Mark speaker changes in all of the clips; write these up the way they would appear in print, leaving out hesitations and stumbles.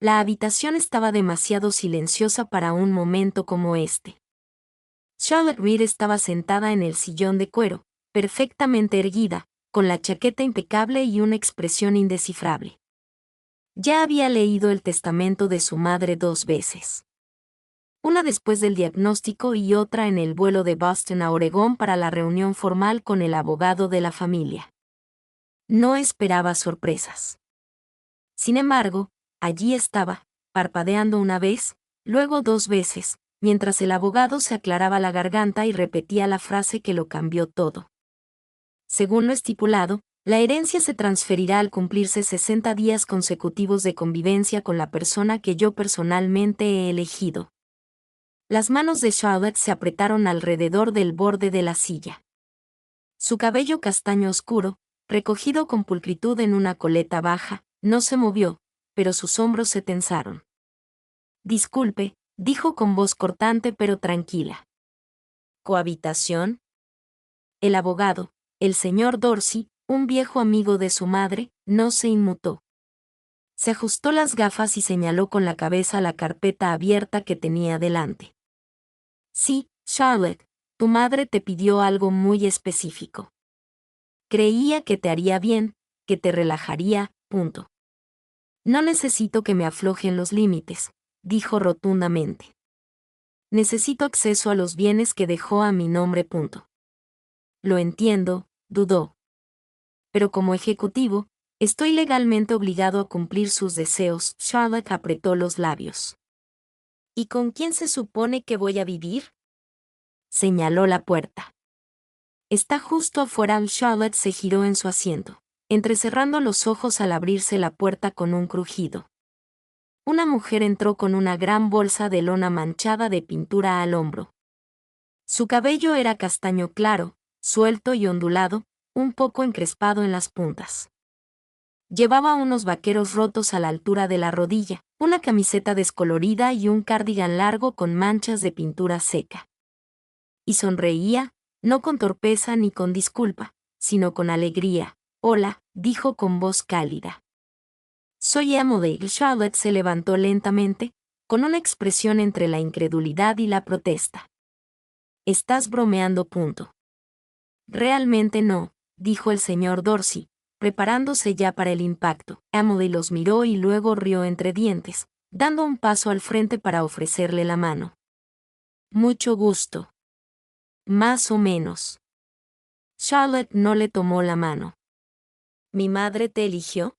Speaker 1: La habitación estaba demasiado silenciosa para un momento como este. Charlotte Reed estaba sentada en el sillón de cuero, perfectamente erguida, con la chaqueta impecable y una expresión indescifrable. Ya había leído el testamento de su madre 2 veces. Una después del diagnóstico y otra en el vuelo de Boston a Oregón para la reunión formal con el abogado de la familia. No esperaba sorpresas. Sin embargo, allí estaba, parpadeando una vez, luego 2 veces, mientras el abogado se aclaraba la garganta y repetía la frase que lo cambió todo. Según lo estipulado, la herencia se transferirá al cumplirse 60 días consecutivos de convivencia con la persona que yo personalmente he elegido. Las manos de Charlotte se apretaron alrededor del borde de la silla. Su cabello castaño oscuro, recogido con pulcritud en una coleta baja, no se movió, pero sus hombros se tensaron. Disculpe, dijo con voz cortante pero tranquila. ¿Cohabitación? El abogado, el señor Dorsey, un viejo amigo de su madre, no se inmutó. Se ajustó las gafas y señaló con la cabeza la carpeta abierta que tenía delante. Sí, Charlotte, tu madre te pidió algo muy específico. Creía que te haría bien, que te relajaría, punto. No necesito que me aflojen los límites, dijo rotundamente. Necesito acceso a los bienes que dejó a mi nombre, punto. Lo entiendo, dudó. Pero como ejecutivo, estoy legalmente obligado a cumplir sus deseos. Charlotte apretó los labios. ¿Y con quién se supone que voy a vivir? Señaló la puerta. Está justo afuera. Charlotte se giró en su asiento, entrecerrando los ojos al abrirse la puerta con un crujido. Una mujer entró con una gran bolsa de lona manchada de pintura al hombro. Su cabello era castaño claro, suelto y ondulado, un poco encrespado en las puntas. Llevaba unos vaqueros rotos a la altura de la rodilla, una camiseta descolorida y un cardigan largo con manchas de pintura seca. Y sonreía, no con torpeza ni con disculpa, sino con alegría. Hola, dijo con voz cálida. Soy Emily. Charlotte se levantó lentamente, con una expresión entre la incredulidad y la protesta. Estás bromeando, punto. Realmente no, dijo el señor Dorsey, preparándose ya para el impacto. Emily los miró y luego rió entre dientes, dando un paso al frente para ofrecerle la mano. Mucho gusto. Más o menos. Charlotte no le tomó la mano. ¿Mi madre te eligió?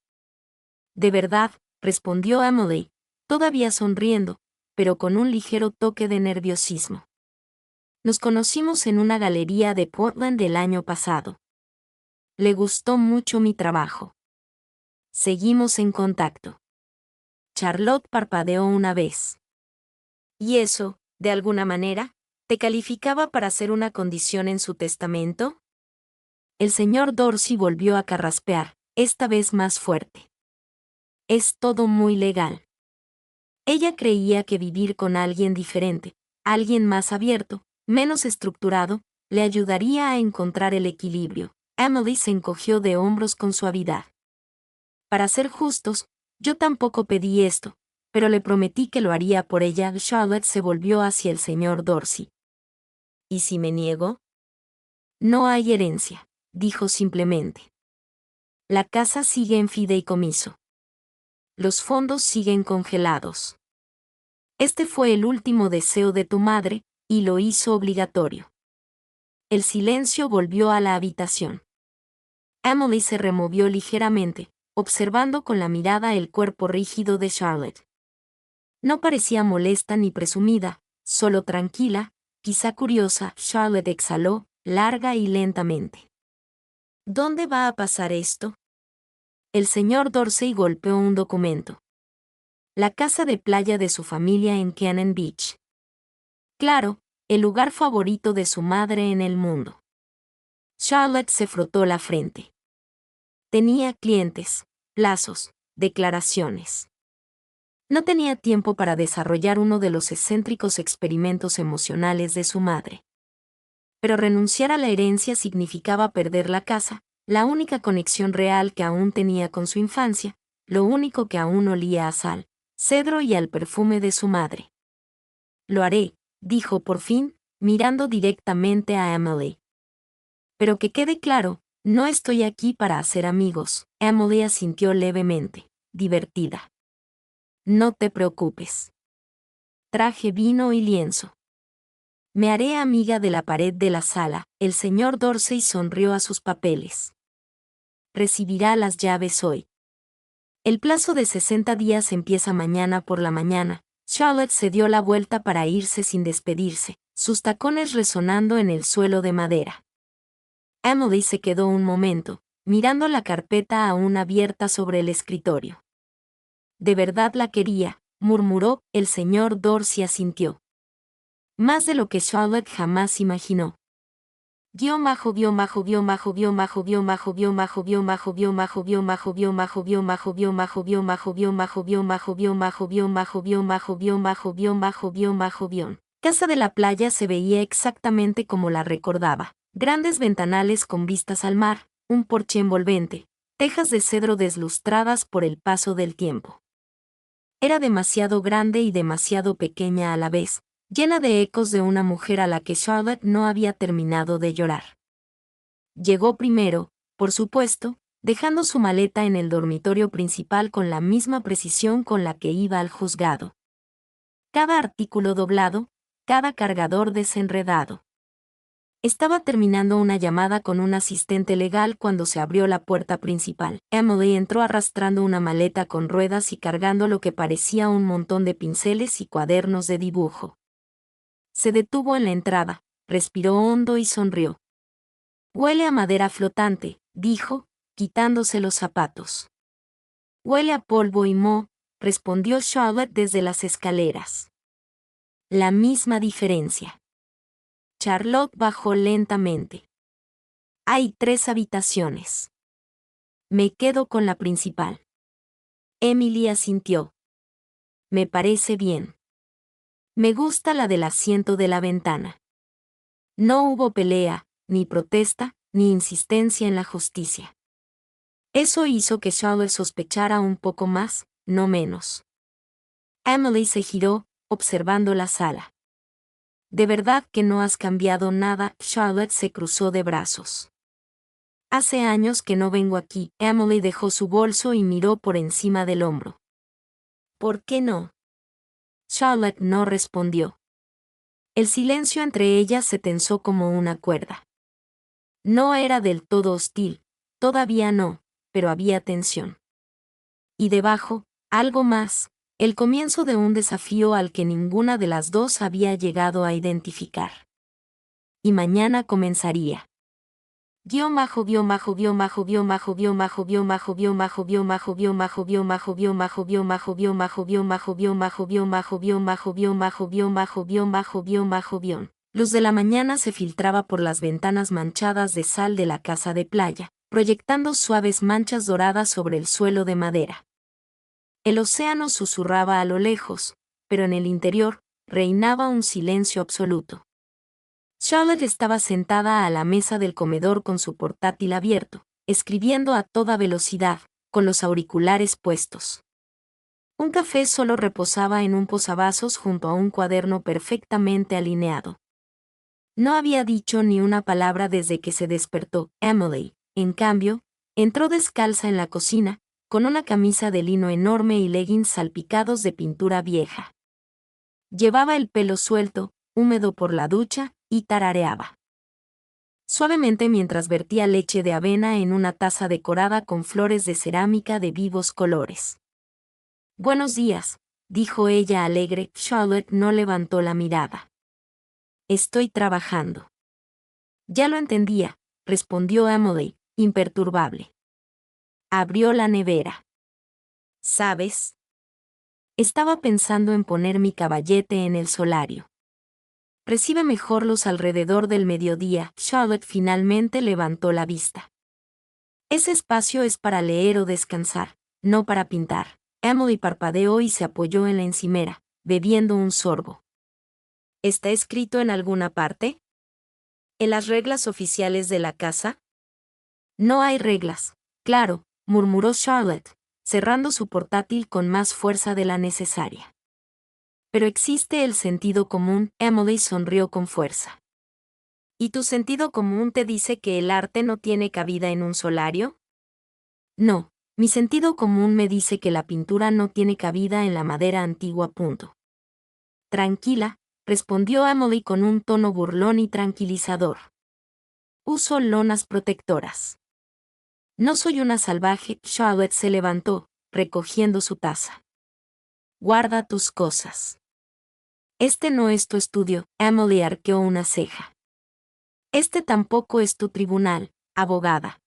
Speaker 1: De verdad, respondió Emily, todavía sonriendo, pero con un ligero toque de nerviosismo. Nos conocimos en una galería de Portland el año pasado. Le gustó mucho mi trabajo. Seguimos en contacto. Charlotte parpadeó una vez. ¿Y eso, de alguna manera, te calificaba para ser una condición en su testamento? El señor Dorsey volvió a carraspear, esta vez más fuerte. Es todo muy legal. Ella creía que vivir con alguien diferente, alguien más abierto, menos estructurado, le ayudaría a encontrar el equilibrio. Emily se encogió de hombros con suavidad. Para ser justos, yo tampoco pedí esto, pero le prometí que lo haría por ella. Charlotte se volvió hacia el señor Dorsey. ¿Y si me niego? No hay herencia, dijo simplemente. La casa sigue en fideicomiso. Los fondos siguen congelados. Este fue el último deseo de tu madre, y lo hizo obligatorio. El silencio volvió a la habitación. Emily se removió ligeramente, observando con la mirada el cuerpo rígido de Charlotte. No parecía molesta ni presumida, solo tranquila, quizá curiosa. Charlotte exhaló, larga y lentamente. ¿Dónde va a pasar esto? El señor Dorsey golpeó un documento. La casa de playa de su familia en Cannon Beach. Claro, el lugar favorito de su madre en el mundo. Charlotte se frotó la frente. Tenía clientes, plazos, declaraciones. No tenía tiempo para desarrollar uno de los excéntricos experimentos emocionales de su madre. Pero renunciar a la herencia significaba perder la casa, la única conexión real que aún tenía con su infancia, lo único que aún olía a sal, cedro y al perfume de su madre. Lo haré, dijo por fin, mirando directamente a Emily. Pero que quede claro, no estoy aquí para hacer amigos. Emily asintió levemente, divertida. No te preocupes. Traje vino y lienzo. Me haré amiga de la pared de la sala. El señor Dorsey sonrió a sus papeles. Recibirá las llaves hoy. El plazo de 60 días empieza mañana por la mañana. Charlotte se dio la vuelta para irse sin despedirse, sus tacones resonando en el suelo de madera. Emily se quedó un momento, mirando la carpeta aún abierta sobre el escritorio. De verdad la quería, murmuró. El señor Dorsey asintió. Más de lo que Charlotte jamás imaginó. Casa de la playa se veía exactamente como la recordaba. Grandes ventanales con vistas al mar, un porche envolvente, tejas de cedro deslustradas por el paso del tiempo. Era demasiado grande y demasiado pequeña a la vez, llena de ecos de una mujer a la que Charlotte no había terminado de llorar. Llegó primero, por supuesto, dejando su maleta en el dormitorio principal con la misma precisión con la que iba al juzgado. Cada artículo doblado, cada cargador desenredado. Estaba terminando una llamada con un asistente legal cuando se abrió la puerta principal. Emily entró arrastrando una maleta con ruedas y cargando lo que parecía un montón de pinceles y cuadernos de dibujo. Se detuvo en la entrada, respiró hondo y sonrió. Huele a madera flotante, dijo, quitándose los zapatos. Huele a polvo y moho, respondió Charlotte desde las escaleras. La misma diferencia. Charlotte bajó lentamente. Hay 3 habitaciones. Me quedo con la principal. Emily asintió. Me parece bien. Me gusta la del asiento de la ventana. No hubo pelea, ni protesta, ni insistencia en la justicia. Eso hizo que Charlotte sospechara un poco más, no menos. Emily se giró, observando la sala. ¿De verdad que no has cambiado nada? Charlotte se cruzó de brazos. Hace años que no vengo aquí. Emily dejó su bolso y miró por encima del hombro. ¿Por qué no? Charlotte no respondió. El silencio entre ellas se tensó como una cuerda. No era del todo hostil, todavía no, pero había tensión. Y debajo, algo más, el comienzo de un desafío al que ninguna de las dos había llegado a identificar. Y mañana comenzaría. Luz de la mañana se filtraba por las ventanas manchadas de sal de la casa de playa, proyectando suaves manchas doradas sobre el suelo de madera. El océano susurraba a lo lejos, pero en el interior reinaba un silencio absoluto. Charlotte estaba sentada a la mesa del comedor con su portátil abierto, escribiendo a toda velocidad, con los auriculares puestos. Un café solo reposaba en un posavasos junto a un cuaderno perfectamente alineado. No había dicho ni una palabra desde que se despertó. Emily, en cambio, entró descalza en la cocina, con una camisa de lino enorme y leggings salpicados de pintura vieja. Llevaba el pelo suelto, húmedo por la ducha, y tarareaba suavemente mientras vertía leche de avena en una taza decorada con flores de cerámica de vivos colores. Buenos días, dijo ella alegre. Charlotte no levantó la mirada. Estoy trabajando. Ya lo entendía, respondió Emily, imperturbable. Abrió la nevera. ¿Sabes? Estaba pensando en poner mi caballete en el solario. Recibe mejor luz alrededor del mediodía. Charlotte finalmente levantó la vista. Ese espacio es para leer o descansar, no para pintar. Emily parpadeó y se apoyó en la encimera, bebiendo un sorbo. ¿Está escrito en alguna parte? ¿En las reglas oficiales de la casa? No hay reglas, claro, murmuró Charlotte, cerrando su portátil con más fuerza de la necesaria. Pero existe el sentido común, Emily sonrió con fuerza. ¿Y tu sentido común te dice que el arte no tiene cabida en un solario? No, mi sentido común me dice que la pintura no tiene cabida en la madera antigua. Tranquila, respondió Emily con un tono burlón y tranquilizador. Uso lonas protectoras. No soy una salvaje. Charlotte se levantó, recogiendo su taza. Guarda tus cosas. Este no es tu estudio, Emily arqueó una ceja. Este tampoco es tu tribunal, abogada.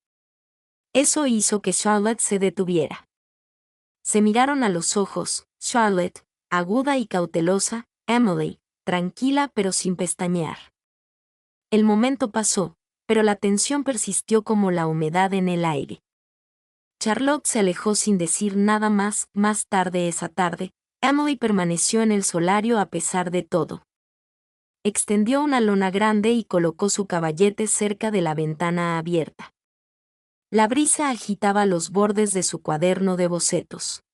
Speaker 1: Eso hizo que Charlotte se detuviera. Se miraron a los ojos, Charlotte, aguda y cautelosa, Emily, tranquila pero sin pestañear. El momento pasó, pero la tensión persistió como la humedad en el aire. Charlotte se alejó sin decir nada más. Más tarde esa tarde, Emily permaneció en el solario a pesar de todo. Extendió una lona grande y colocó su caballete cerca de la ventana abierta. La brisa agitaba los bordes de su cuaderno de bocetos.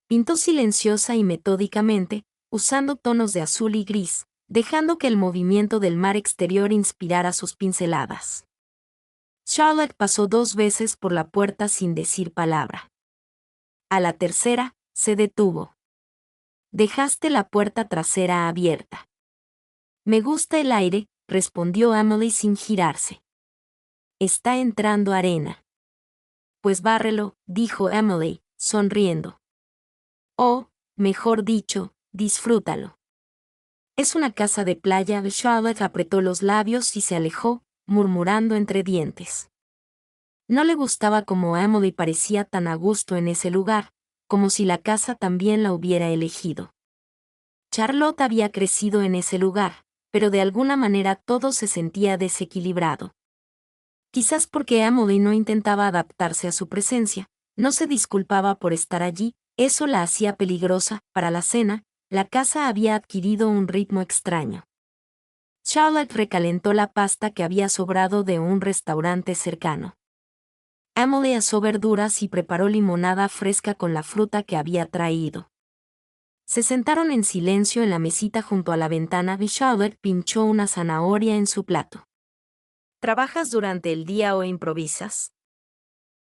Speaker 1: Pintó silenciosa y metódicamente, usando tonos de azul y gris, dejando que el movimiento del mar exterior inspirara sus pinceladas. Charlotte pasó 2 veces por la puerta sin decir palabra. A la tercera, se detuvo. Dejaste la puerta trasera abierta. Me gusta el aire, respondió Emily sin girarse. Está entrando arena. Pues bárrelo, dijo Emily, sonriendo. O, mejor dicho, disfrútalo. Es una casa de playa. Charlotte apretó los labios y se alejó, murmurando entre dientes. No le gustaba cómo Emily parecía tan a gusto en ese lugar, como si la casa también la hubiera elegido. Charlotte había crecido en ese lugar, pero de alguna manera todo se sentía desequilibrado. Quizás porque Emily no intentaba adaptarse a su presencia, no se disculpaba por estar allí, eso la hacía peligrosa. Para la cena, la casa había adquirido un ritmo extraño. Charlotte recalentó la pasta que había sobrado de un restaurante cercano. Emily asó verduras y preparó limonada fresca con la fruta que había traído. Se sentaron en silencio en la mesita junto a la ventana y Charlotte pinchó una zanahoria en su plato. ¿Trabajas durante el día o improvisas?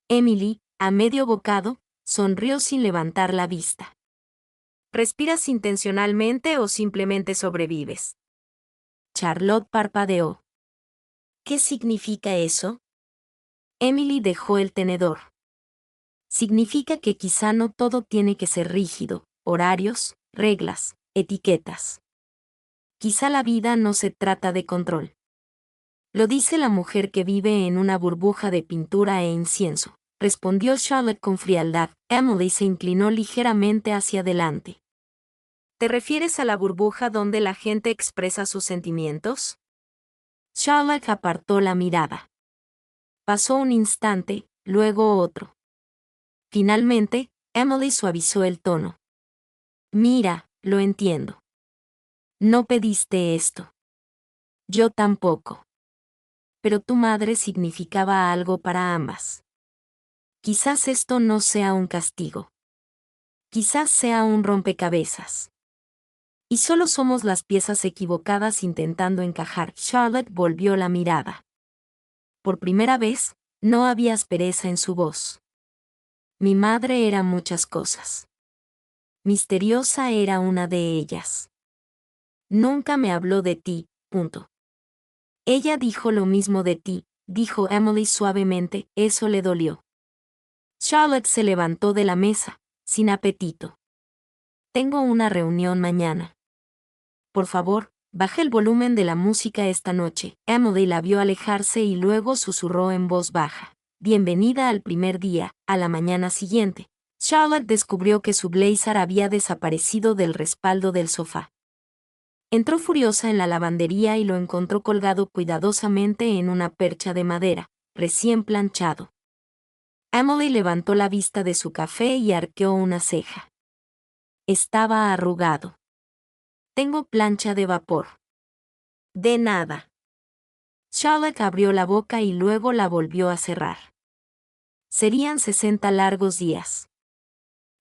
Speaker 1: Emily, a medio bocado, sonrió sin levantar la vista. ¿Respiras intencionalmente o simplemente sobrevives? Charlotte parpadeó. ¿Qué significa eso? Emily dejó el tenedor. Significa que quizá no todo tiene que ser rígido, horarios, reglas, etiquetas. Quizá la vida no se trata de control. Lo dice la mujer que vive en una burbuja de pintura e incienso, respondió Charlotte con frialdad. Emily se inclinó ligeramente hacia adelante. ¿Te refieres a la burbuja donde la gente expresa sus sentimientos? Charlotte apartó la mirada. Pasó un instante, luego otro. Finalmente, Emily suavizó el tono. Mira, lo entiendo. No pediste esto. Yo tampoco. Pero tu madre significaba algo para ambas. Quizás esto no sea un castigo. Quizás sea un rompecabezas. Y solo somos las piezas equivocadas intentando encajar. Charlotte volvió la mirada. Por primera vez, no había aspereza en su voz. Mi madre era muchas cosas. Misteriosa era una de ellas. Nunca me habló de ti. Ella dijo lo mismo de ti, dijo Emily suavemente, eso le dolió. Charlotte se levantó de la mesa, sin apetito. Tengo una reunión mañana. Por favor, baja el volumen de la música esta noche. Emily la vio alejarse y luego susurró en voz baja. Bienvenida al primer día. A la mañana siguiente, Charlotte descubrió que su blazer había desaparecido del respaldo del sofá. Entró furiosa en la lavandería y lo encontró colgado cuidadosamente en una percha de madera, recién planchado. Emily levantó la vista de su café y arqueó una ceja. Estaba arrugado. Tengo plancha de vapor. De nada. Charlotte abrió la boca y luego la volvió a cerrar. Serían 60 largos días.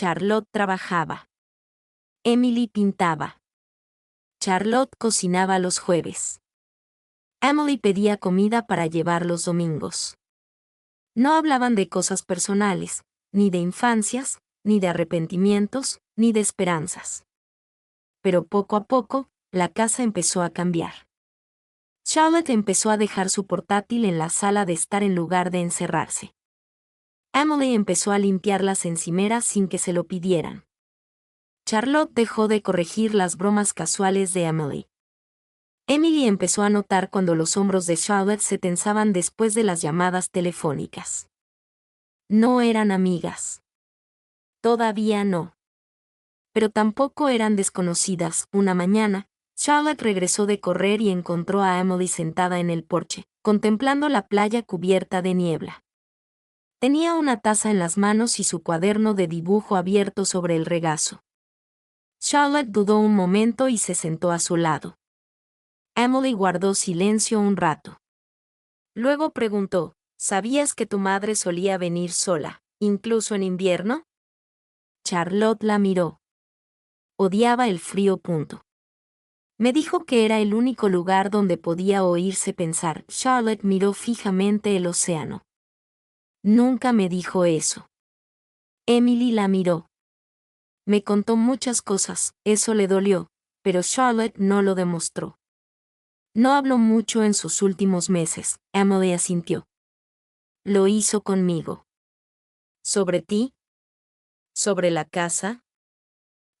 Speaker 1: Charlotte trabajaba. Emily pintaba. Charlotte cocinaba los jueves. Emily pedía comida para llevar los domingos. No hablaban de cosas personales, ni de infancias, ni de arrepentimientos, ni de esperanzas. Pero poco a poco, la casa empezó a cambiar. Charlotte empezó a dejar su portátil en la sala de estar en lugar de encerrarse. Emily empezó a limpiar las encimeras sin que se lo pidieran. Charlotte dejó de corregir las bromas casuales de Emily. Emily empezó a notar cuando los hombros de Charlotte se tensaban después de las llamadas telefónicas. No eran amigas. Todavía no. Pero tampoco eran desconocidas. Una mañana, Charlotte regresó de correr y encontró a Emily sentada en el porche, contemplando la playa cubierta de niebla. Tenía una taza en las manos y su cuaderno de dibujo abierto sobre el regazo. Charlotte dudó un momento y se sentó a su lado. Emily guardó silencio un rato. Luego preguntó, ¿sabías que tu madre solía venir sola, incluso en invierno? Charlotte la miró. Odiaba el frío. Me dijo que era el único lugar donde podía oírse pensar. Charlotte miró fijamente el océano. Nunca me dijo eso. Emily la miró. Me contó muchas cosas, eso le dolió, pero Charlotte no lo demostró. No habló mucho en sus últimos meses, Emily asintió. Lo hizo conmigo. ¿Sobre ti? ¿Sobre la casa?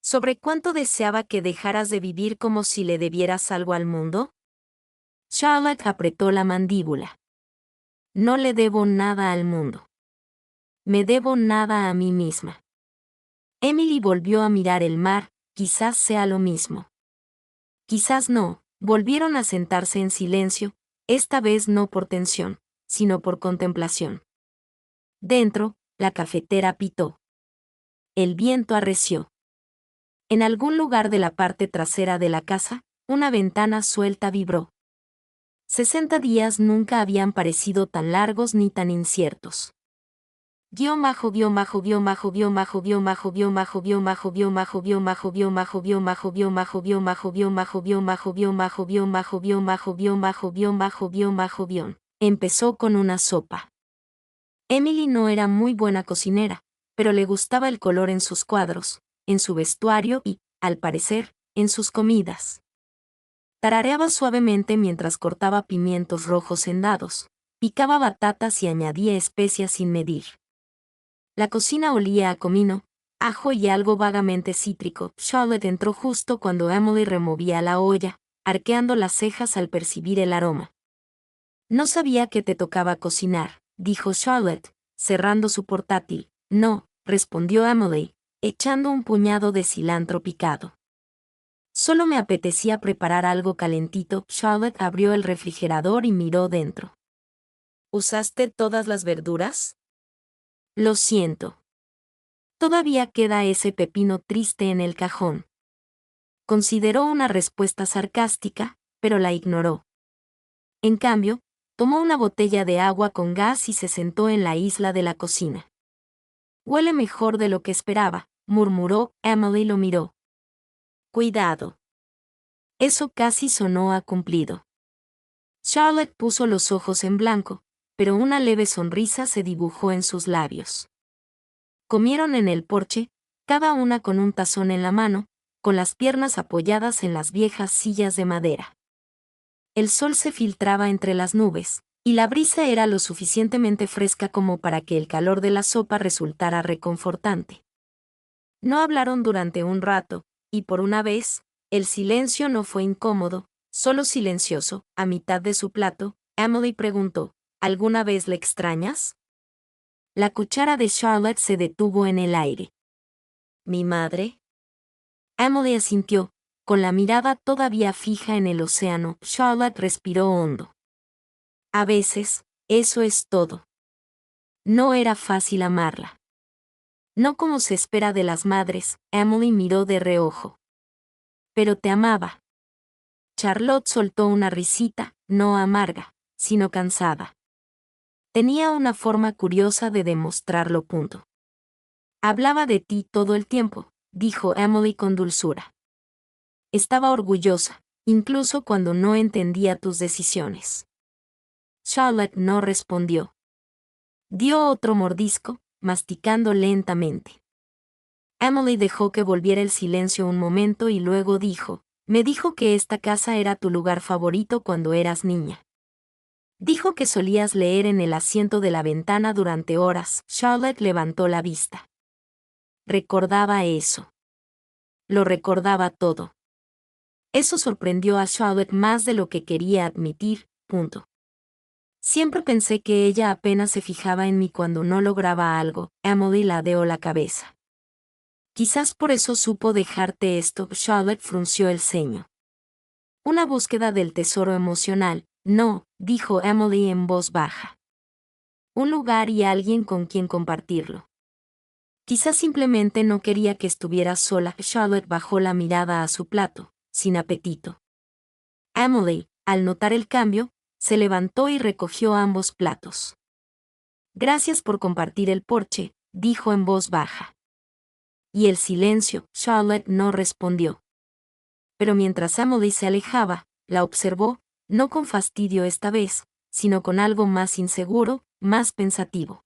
Speaker 1: ¿Sobre cuánto deseaba que dejaras de vivir como si le debieras algo al mundo? Charlotte apretó la mandíbula. No le debo nada al mundo. Me debo nada a mí misma. Emily volvió a mirar el mar, quizás sea lo mismo. Quizás no, volvieron a sentarse en silencio, esta vez no por tensión, sino por contemplación. Dentro, la cafetera pitó. El viento arreció. En algún lugar de la parte trasera de la casa, una ventana suelta vibró. 60 días nunca habían parecido tan largos ni tan inciertos. Empezó con una sopa. Emily no era muy buena cocinera, pero le gustaba el color en sus cuadros, en su vestuario y, al parecer, en sus comidas. Tarareaba suavemente mientras cortaba pimientos rojos en dados, picaba batatas y añadía especias sin medir. La cocina olía a comino, ajo y algo vagamente cítrico. Charlotte entró justo cuando Emily removía la olla, arqueando las cejas al percibir el aroma. No sabía que te tocaba cocinar, dijo Charlotte, cerrando su portátil. No, respondió Emily, echando un puñado de cilantro picado. Solo me apetecía preparar algo calentito. Charlotte abrió el refrigerador y miró dentro. ¿Usaste todas las verduras? Lo siento. Todavía queda ese pepino triste en el cajón. Consideró una respuesta sarcástica, pero la ignoró. En cambio, tomó una botella de agua con gas y se sentó en la isla de la cocina. Huele mejor de lo que esperaba, murmuró. Emily lo miró. Cuidado. Eso casi sonó a cumplido. Charlotte puso los ojos en blanco, pero una leve sonrisa se dibujó en sus labios. Comieron en el porche, cada una con un tazón en la mano, con las piernas apoyadas en las viejas sillas de madera. El sol se filtraba entre las nubes, y la brisa era lo suficientemente fresca como para que el calor de la sopa resultara reconfortante. No hablaron durante un rato, y por una vez, el silencio no fue incómodo, solo silencioso. A mitad de su plato, Emily preguntó, ¿alguna vez le extrañas? La cuchara de Charlotte se detuvo en el aire. ¿Mi madre? Emily asintió, con la mirada todavía fija en el océano. Charlotte respiró hondo. A veces, eso es todo. No era fácil amarla. No como se espera de las madres. Emily miró de reojo. Pero te amaba. Charlotte soltó una risita, no amarga, sino cansada. Tenía una forma curiosa de demostrarlo. Hablaba de ti todo el tiempo, dijo Emily con dulzura. Estaba orgullosa, incluso cuando no entendía tus decisiones. Charlotte no respondió. Dio otro mordisco, masticando lentamente. Emily dejó que volviera el silencio un momento y luego dijo, me dijo que esta casa era tu lugar favorito cuando eras niña. Dijo que solías leer en el asiento de la ventana durante horas. Charlotte levantó la vista. Recordaba eso. Lo recordaba todo. Eso sorprendió a Charlotte más de lo que quería admitir. Siempre pensé que ella apenas se fijaba en mí cuando no lograba algo. Emily ladeó la cabeza. Quizás por eso supo dejarte esto. Charlotte frunció el ceño. Una búsqueda del tesoro emocional, no, dijo Emily en voz baja. Un lugar y alguien con quien compartirlo. Quizás simplemente no quería que estuvieras sola. Charlotte bajó la mirada a su plato, sin apetito. Emily, al notar el cambio, se levantó y recogió ambos platos. Gracias por compartir el porche, dijo en voz baja. Y el silencio. Charlotte no respondió. Pero mientras Emily se alejaba, la observó, no con fastidio esta vez, sino con algo más inseguro, más pensativo.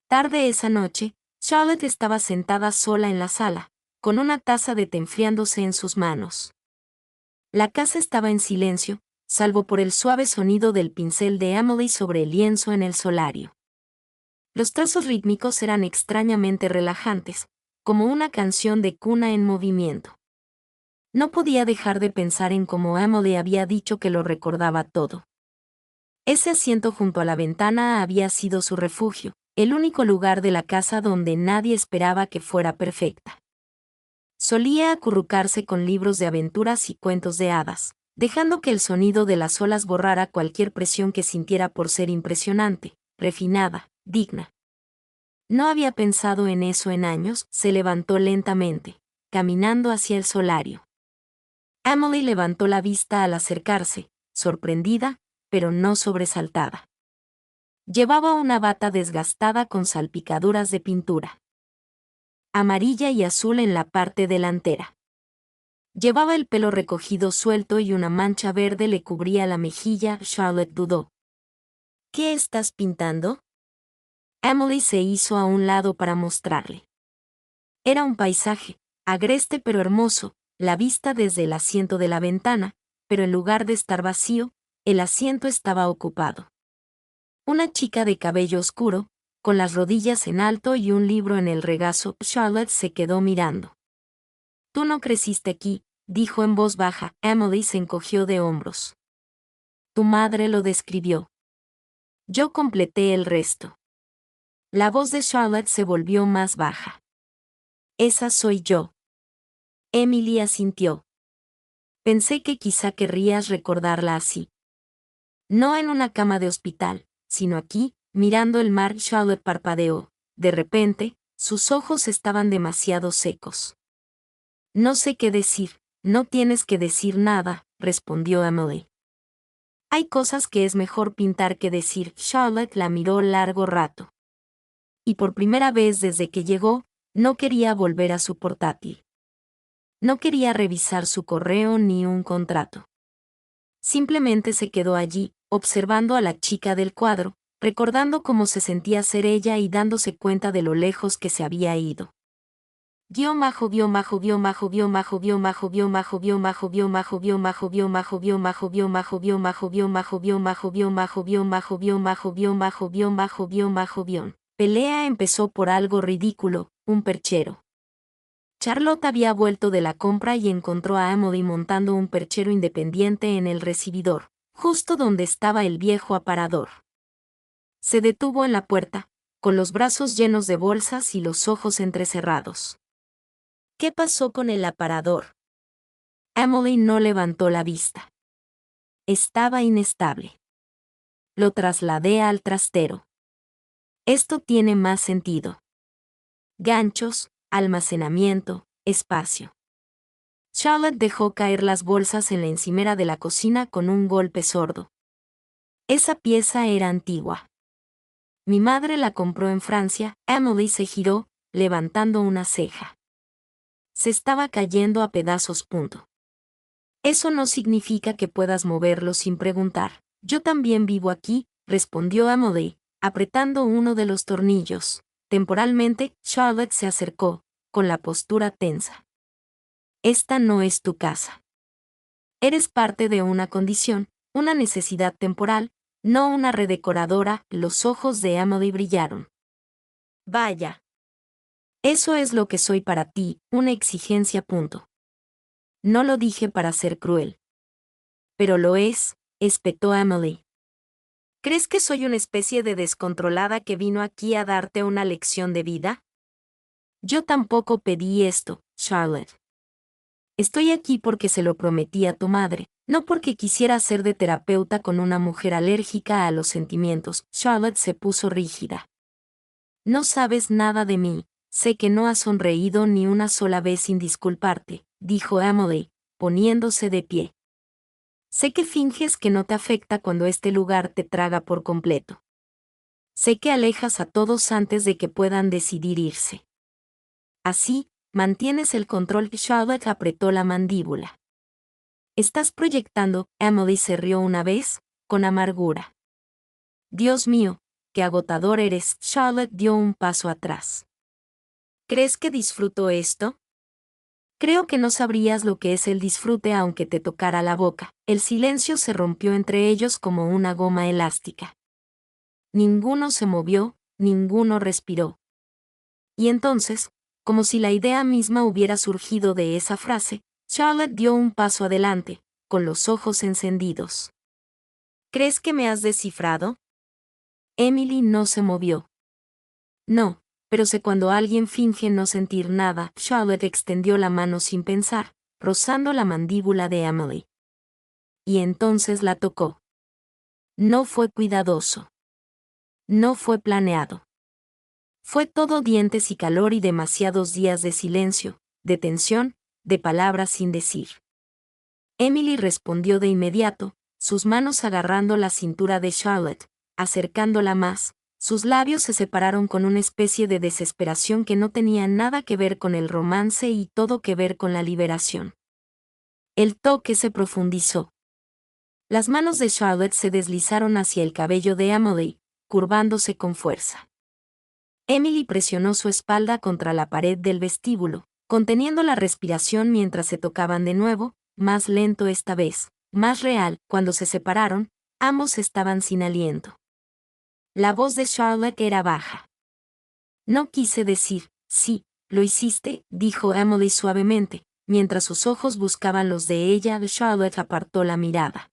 Speaker 1: Tarde esa noche, Charlotte estaba sentada sola en la sala, con una taza de té enfriándose en sus manos. La casa estaba en silencio, salvo por el suave sonido del pincel de Emily sobre el lienzo en el solario. Los trazos rítmicos eran extrañamente relajantes, como una canción de cuna en movimiento. No podía dejar de pensar en cómo Emily había dicho que lo recordaba todo. Ese asiento junto a la ventana había sido su refugio, el único lugar de la casa donde nadie esperaba que fuera perfecta. Solía acurrucarse con libros de aventuras y cuentos de hadas, dejando que el sonido de las olas borrara cualquier presión que sintiera por ser impresionante, refinada, digna. No había pensado en eso en años. Se levantó lentamente, caminando hacia el solario. Emily levantó la vista al acercarse, sorprendida, pero no sobresaltada. Llevaba una bata desgastada con salpicaduras de pintura. Amarilla y azul en la parte delantera. Llevaba el pelo recogido suelto y una mancha verde le cubría la mejilla. Charlotte dudó. ¿Qué estás pintando? Emily se hizo a un lado para mostrarle. Era un paisaje, agreste pero hermoso, la vista desde el asiento de la ventana, pero en lugar de estar vacío, el asiento estaba ocupado. Una chica de cabello oscuro, con las rodillas en alto y un libro en el regazo. Charlotte se quedó mirando. Tú no creciste aquí, dijo en voz baja. Emily se encogió de hombros. Tu madre lo describió. Yo completé el resto. La voz de Charlotte se volvió más baja. Esa soy yo. Emily asintió. Pensé que quizá querrías recordarla así. No en una cama de hospital, sino aquí, mirando el mar. Charlotte parpadeó. De repente, sus ojos estaban demasiado secos. No sé qué decir. No tienes que decir nada, respondió Emily. Hay cosas que es mejor pintar que decir. Charlotte la miró largo rato. Y por primera vez desde que llegó, no quería volver a su portátil. No quería revisar su correo ni un contrato. Simplemente se quedó allí, observando a la chica del cuadro, recordando cómo se sentía ser ella y dándose cuenta de lo lejos que se había ido. Pelea empezó por algo ridículo, un perchero. Charlotte había vuelto de la compra y encontró a Emily montando un perchero independiente en el recibidor, justo donde estaba el viejo aparador. Se detuvo en la puerta, con los brazos llenos de bolsas y los ojos entrecerrados. ¿Qué pasó con el aparador? Emily no levantó la vista. Estaba inestable. Lo trasladé al trastero. Esto tiene más sentido. Ganchos, almacenamiento, espacio. Charlotte dejó caer las bolsas en la encimera de la cocina con un golpe sordo. Esa pieza era antigua. Mi madre la compró en Francia. Emily se giró, levantando una ceja. Se estaba cayendo a pedazos. Eso no significa que puedas moverlo sin preguntar. Yo también vivo aquí, respondió Emily, apretando uno de los tornillos. Temporalmente, Charlotte se acercó, con la postura tensa. Esta no es tu casa. Eres parte de una condición, una necesidad temporal, no una redecoradora. Los ojos de Emily brillaron. Vaya. Eso es lo que soy para ti, una exigencia. No lo dije para ser cruel. Pero lo es, espetó Emily. ¿Crees que soy una especie de descontrolada que vino aquí a darte una lección de vida? Yo tampoco pedí esto, Charlotte. Estoy aquí porque se lo prometí a tu madre, no porque quisiera ser de terapeuta con una mujer alérgica a los sentimientos. Charlotte se puso rígida. No sabes nada de mí, sé que no has sonreído ni una sola vez sin disculparte, dijo Emily, poniéndose de pie. Sé que finges que no te afecta cuando este lugar te traga por completo. Sé que alejas a todos antes de que puedan decidir irse. Así, mantienes el control. Charlotte apretó la mandíbula. Estás proyectando. Emily se rió una vez, con amargura. Dios mío, qué agotador eres. Charlotte dio un paso atrás. ¿Crees que disfruto esto? Creo que no sabrías lo que es el disfrute aunque te tocara la boca. El silencio se rompió entre ellos como una goma elástica. Ninguno se movió, ninguno respiró. Y entonces, como si la idea misma hubiera surgido de esa frase, Charlotte dio un paso adelante, con los ojos encendidos. ¿Crees que me has descifrado? Emily no se movió. No, pero sé cuando alguien finge no sentir nada. Charlotte extendió la mano sin pensar, rozando la mandíbula de Emily. Y entonces la tocó. No fue cuidadoso. No fue planeado. Fue todo dientes y calor y demasiados días de silencio, de tensión, de palabras sin decir. Emily respondió de inmediato, sus manos agarrando la cintura de Charlotte, acercándola más. Sus labios se separaron con una especie de desesperación que no tenía nada que ver con el romance y todo que ver con la liberación. El toque se profundizó. Las manos de Charlotte se deslizaron hacia el cabello de Emily, curvándose con fuerza. Emily presionó su espalda contra la pared del vestíbulo, conteniendo la respiración mientras se tocaban de nuevo, más lento esta vez, más real. Cuando se separaron, ambos estaban sin aliento. La voz de Charlotte era baja. No quise decir, sí, lo hiciste, dijo Emily suavemente, mientras sus ojos buscaban los de ella. Charlotte apartó la mirada.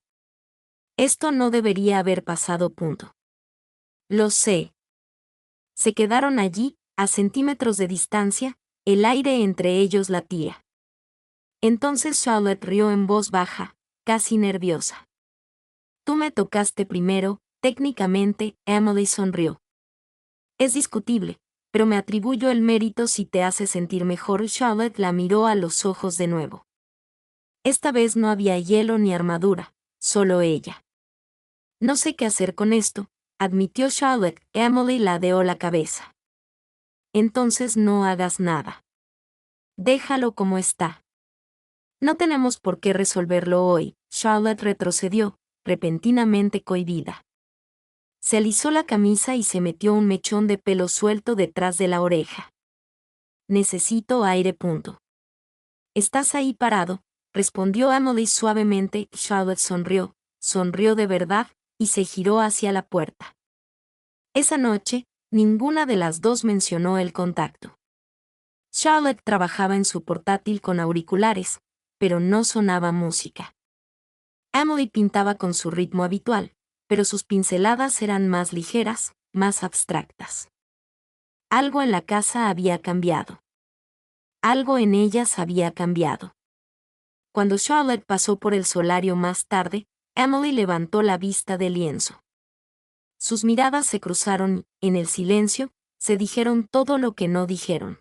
Speaker 1: Esto no debería haber pasado. Lo sé. Se quedaron allí, a centímetros de distancia, el aire entre ellos latía. Entonces Charlotte rió en voz baja, casi nerviosa. Tú me tocaste primero, técnicamente. Emily sonrió. Es discutible, pero me atribuyo el mérito si te hace sentir mejor. Charlotte la miró a los ojos de nuevo. Esta vez no había hielo ni armadura, solo ella. No sé qué hacer con esto, admitió Charlotte. Emily ladeó la cabeza. Entonces no hagas nada. Déjalo como está. No tenemos por qué resolverlo hoy. Charlotte retrocedió, repentinamente cohibida. Se alisó la camisa y se metió un mechón de pelo suelto detrás de la oreja. Necesito aire. ¿Estás ahí parado?, respondió Emily suavemente. Charlotte sonrió de verdad, y se giró hacia la puerta. Esa noche, ninguna de las dos mencionó el contacto. Charlotte trabajaba en su portátil con auriculares, pero no sonaba música. Emily pintaba con su ritmo habitual, pero sus pinceladas eran más ligeras, más abstractas. Algo en la casa había cambiado. Algo en ellas había cambiado. Cuando Charlotte pasó por el solario más tarde, Emily levantó la vista del lienzo. Sus miradas se cruzaron y, en el silencio, se dijeron todo lo que no dijeron.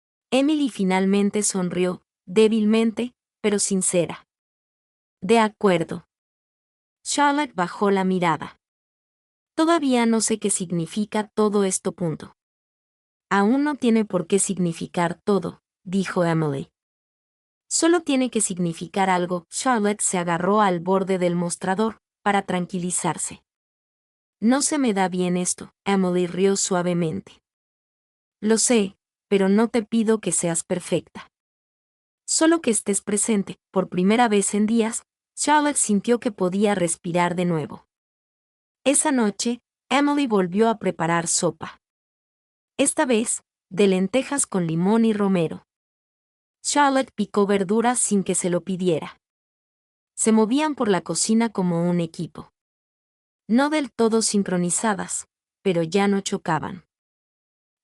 Speaker 1: Emily finalmente sonrió, débilmente, pero sincera. De acuerdo. Charlotte bajó la mirada. Todavía no sé qué significa todo esto. Aún no tiene por qué significar todo, dijo Emily. Solo tiene que significar algo. Charlotte se agarró al borde del mostrador, para tranquilizarse. No se me da bien esto, Emily rió suavemente. Lo sé, pero no te pido que seas perfecta. Solo que estés presente. Por primera vez en días, Charlotte sintió que podía respirar de nuevo. Esa noche, Emily volvió a preparar sopa. Esta vez, de lentejas con limón y romero. Charlotte picó verduras sin que se lo pidiera. Se movían por la cocina como un equipo. No del todo sincronizadas, pero ya no chocaban.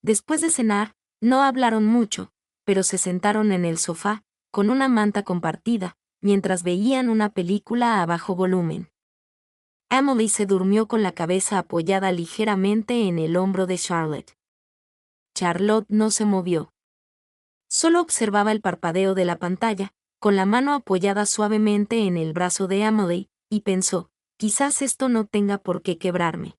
Speaker 1: Después de cenar, no hablaron mucho, pero se sentaron en el sofá, con una manta compartida, mientras veían una película a bajo volumen. Emily se durmió con la cabeza apoyada ligeramente en el hombro de Charlotte. Charlotte no se movió. Solo observaba el parpadeo de la pantalla, con la mano apoyada suavemente en el brazo de Emily, y pensó, quizás esto no tenga por qué quebrarme.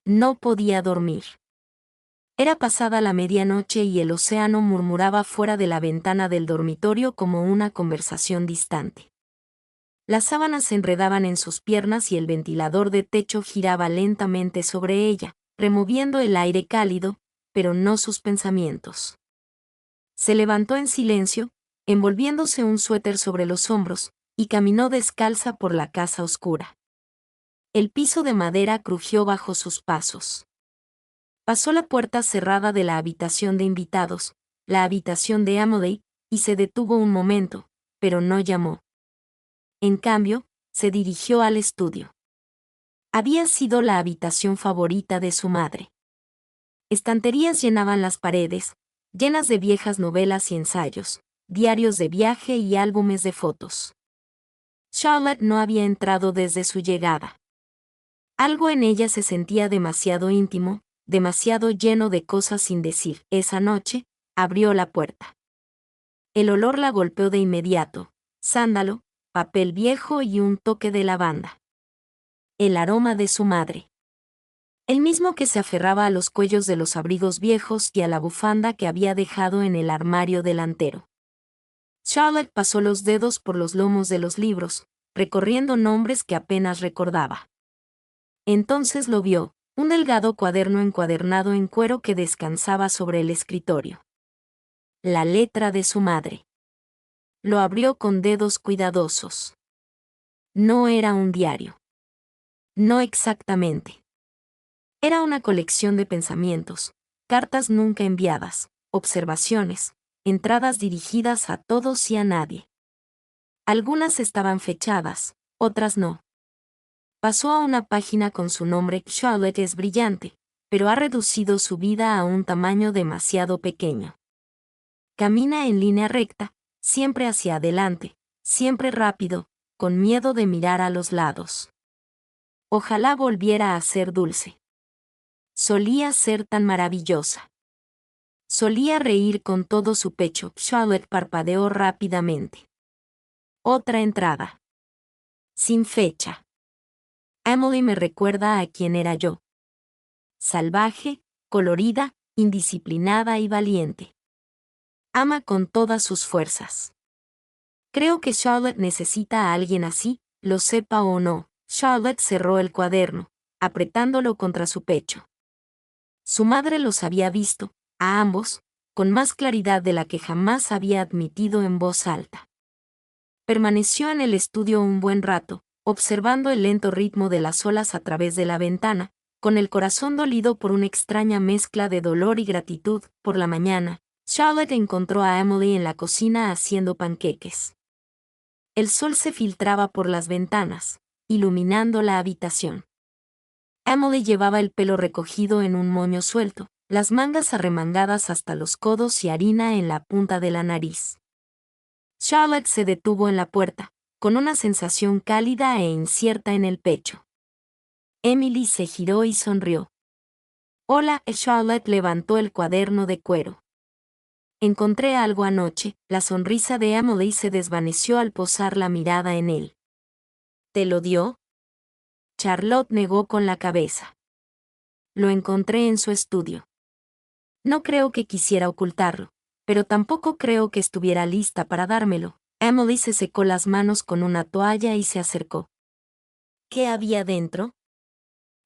Speaker 1: No podía dormir. Era pasada la medianoche y el océano murmuraba fuera de la ventana del dormitorio como una conversación distante. Las sábanas se enredaban en sus piernas y el ventilador de techo giraba lentamente sobre ella, removiendo el aire cálido, pero no sus pensamientos. Se levantó en silencio, envolviéndose un suéter sobre los hombros, y caminó descalza por la casa oscura. El piso de madera crujió bajo sus pasos. Pasó la puerta cerrada de la habitación de invitados, la habitación de Emily, y se detuvo un momento, pero no llamó. En cambio, se dirigió al estudio. Había sido la habitación favorita de su madre. Estanterías llenaban las paredes, llenas de viejas novelas y ensayos, diarios de viaje y álbumes de fotos. Charlotte no había entrado desde su llegada. Algo en ella se sentía demasiado íntimo, demasiado lleno de cosas sin decir. Esa noche, abrió la puerta. El olor la golpeó de inmediato: sándalo, papel viejo y un toque de lavanda. El aroma de su madre. El mismo que se aferraba a los cuellos de los abrigos viejos y a la bufanda que había dejado en el armario delantero. Charlotte pasó los dedos por los lomos de los libros, recorriendo nombres que apenas recordaba. Entonces lo vio, un delgado cuaderno encuadernado en cuero que descansaba sobre el escritorio. La letra de su madre. Lo abrió con dedos cuidadosos. No era un diario. No exactamente. Era una colección de pensamientos, cartas nunca enviadas, observaciones, entradas dirigidas a todos y a nadie. Algunas estaban fechadas, otras no. Pasó a una página con su nombre. Charlotte es brillante, pero ha reducido su vida a un tamaño demasiado pequeño. Camina en línea recta, siempre hacia adelante, siempre rápido, con miedo de mirar a los lados. Ojalá volviera a ser dulce. Solía ser tan maravillosa. Solía reír con todo su pecho. Charlotte parpadeó rápidamente. Otra entrada. Sin fecha. Emily me recuerda a quién era yo. Salvaje, colorida, indisciplinada y valiente. Ama con todas sus fuerzas. Creo que Charlotte necesita a alguien así, lo sepa o no. Charlotte cerró el cuaderno, apretándolo contra su pecho. Su madre los había visto, a ambos, con más claridad de la que jamás había admitido en voz alta. Permaneció en el estudio un buen rato, observando el lento ritmo de las olas a través de la ventana, con el corazón dolido por una extraña mezcla de dolor y gratitud. Por la mañana, Charlotte encontró a Emily en la cocina haciendo panqueques. El sol se filtraba por las ventanas, iluminando la habitación. Emily llevaba el pelo recogido en un moño suelto, las mangas arremangadas hasta los codos y harina en la punta de la nariz. Charlotte se detuvo en la puerta, con una sensación cálida e incierta en el pecho. Emily se giró y sonrió. Hola, Charlotte levantó el cuaderno de cuero. Encontré algo anoche. La sonrisa de Emily se desvaneció al posar la mirada en él. ¿Te lo dio? Charlotte negó con la cabeza. Lo encontré en su estudio. No creo que quisiera ocultarlo, pero tampoco creo que estuviera lista para dármelo. Emily se secó las manos con una toalla y se acercó. ¿Qué había dentro?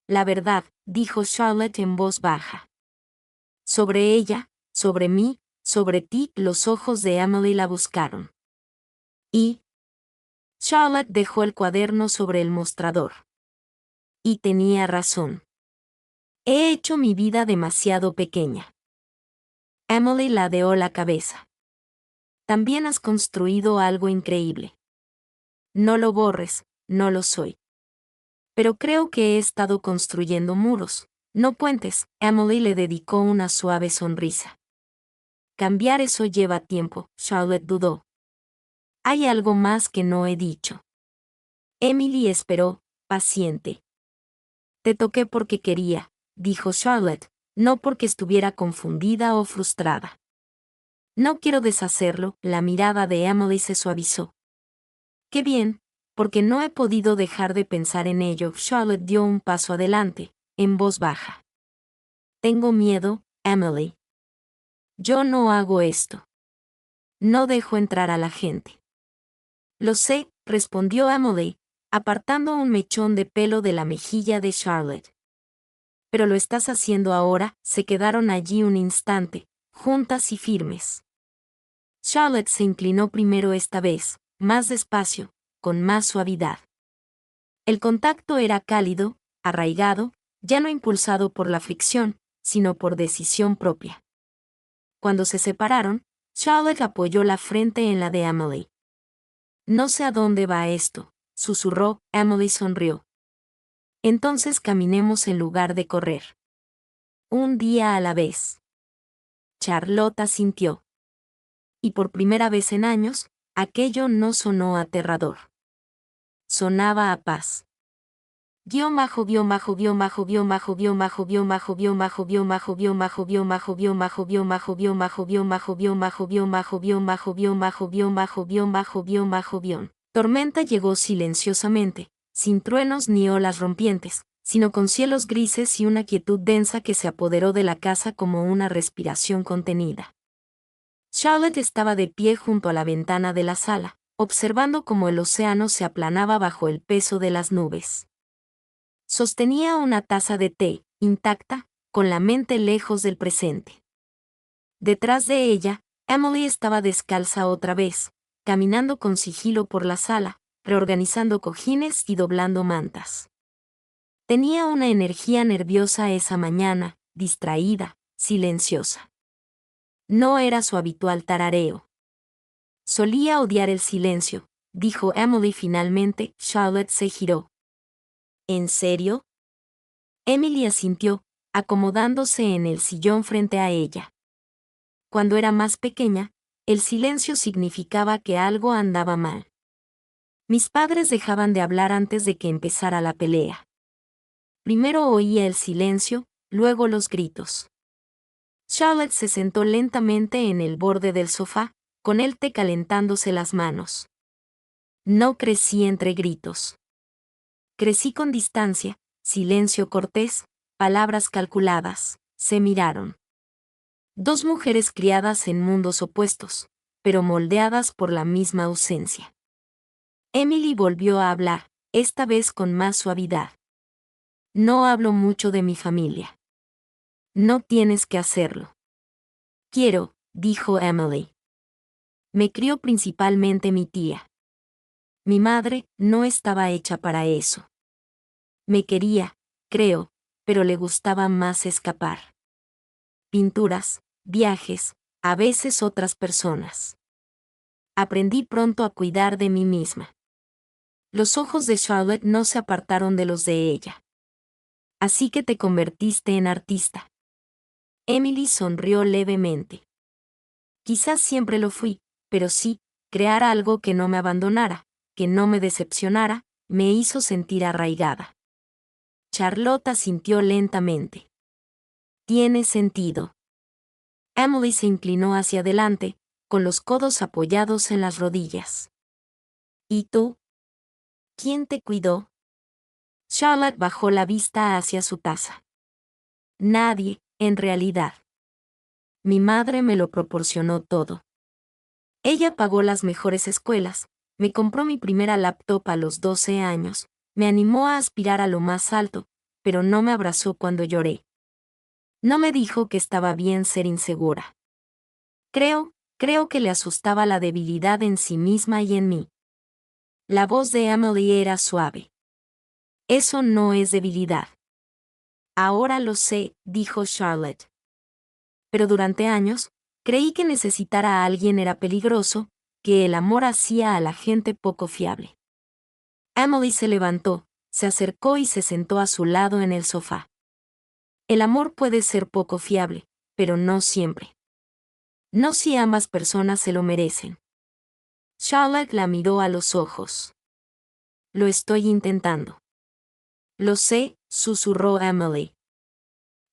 Speaker 1: La verdad, dijo Charlotte en voz baja. Sobre ella, sobre mí, sobre ti. Los ojos de Emily la buscaron. Y Charlotte dejó el cuaderno sobre el mostrador. Y tenía razón. He hecho mi vida demasiado pequeña. Emily ladeó la cabeza. También has construido algo increíble. No lo borres, no lo soy. Pero creo que he estado construyendo muros, no puentes. Emily le dedicó una suave sonrisa. Cambiar eso lleva tiempo, Charlotte dudó. Hay algo más que no he dicho. Emily esperó, paciente. Te toqué porque quería, dijo Charlotte, no porque estuviera confundida o frustrada. No quiero deshacerlo. La mirada de Emily se suavizó. Qué bien, porque no he podido dejar de pensar en ello. Charlotte dio un paso adelante, en voz baja. Tengo miedo, Emily. Yo no hago esto. No dejo entrar a la gente. Lo sé, respondió Emily, apartando un mechón de pelo de la mejilla de Charlotte. Pero lo estás haciendo ahora. Se quedaron allí un instante, juntas y firmes. Charlotte se inclinó primero esta vez, más despacio, con más suavidad. El contacto era cálido, arraigado, ya no impulsado por la fricción, sino por decisión propia. Cuando se separaron, Charlotte apoyó la frente en la de Emily. No sé a dónde va esto, susurró. Emily sonrió. Entonces caminemos en lugar de correr. Un día a la vez. Charlotte asintió. Y por primera vez en años, aquello no sonó aterrador. Sonaba a paz. Tormenta llegó silenciosamente, sin truenos ni olas rompientes, sino con cielos grises y una quietud densa que se apoderó de la casa como una respiración contenida. Charlotte estaba de pie junto a la ventana de la sala, observando cómo el océano se aplanaba bajo el peso de las nubes. Sostenía una taza de té, intacta, con la mente lejos del presente. Detrás de ella, Emily estaba descalza otra vez, caminando con sigilo por la sala, reorganizando cojines y doblando mantas. Tenía una energía nerviosa esa mañana, distraída, silenciosa. No era su habitual tarareo. Solía odiar el silencio, dijo Emily finalmente. Charlotte se giró. ¿En serio? Emily asintió, acomodándose en el sillón frente a ella. Cuando era más pequeña, el silencio significaba que algo andaba mal. Mis padres dejaban de hablar antes de que empezara la pelea. Primero oía el silencio, luego los gritos. Charlotte se sentó lentamente en el borde del sofá, con el té calentándose las manos. No crecí entre gritos. Crecí con distancia, silencio cortés, palabras calculadas. Se miraron. Dos mujeres criadas en mundos opuestos, pero moldeadas por la misma ausencia. Emily volvió a hablar, esta vez con más suavidad. No hablo mucho de mi familia. No tienes que hacerlo. Quiero, dijo Emily. Me crió principalmente mi tía. Mi madre no estaba hecha para eso. Me quería, creo, pero le gustaba más escapar. Pinturas, viajes, a veces otras personas. Aprendí pronto a cuidar de mí misma. Los ojos de Charlotte no se apartaron de los de ella. Así que te convertiste en artista. Emily sonrió levemente. Quizás siempre lo fui, pero sí, crear algo que no me abandonara, que no me decepcionara, me hizo sentir arraigada. Charlotte asintió lentamente. Tiene sentido. Emily se inclinó hacia adelante, con los codos apoyados en las rodillas. ¿Y tú? ¿Quién te cuidó? Charlotte bajó la vista hacia su taza. Nadie, en realidad. Mi madre me lo proporcionó todo. Ella pagó las mejores escuelas, me compró mi primera laptop a los 12 años, me animó a aspirar a lo más alto, pero no me abrazó cuando lloré. No me dijo que estaba bien ser insegura. Creo que le asustaba la debilidad en sí misma y en mí. La voz de Emily era suave. Eso no es debilidad. Ahora lo sé, dijo Charlotte. Pero durante años, creí que necesitar a alguien era peligroso, que el amor hacía a la gente poco fiable. Emily se levantó, se acercó y se sentó a su lado en el sofá. El amor puede ser poco fiable, pero no siempre. No si ambas personas se lo merecen. Charlotte la miró a los ojos. Lo estoy intentando. Lo sé, susurró Emily.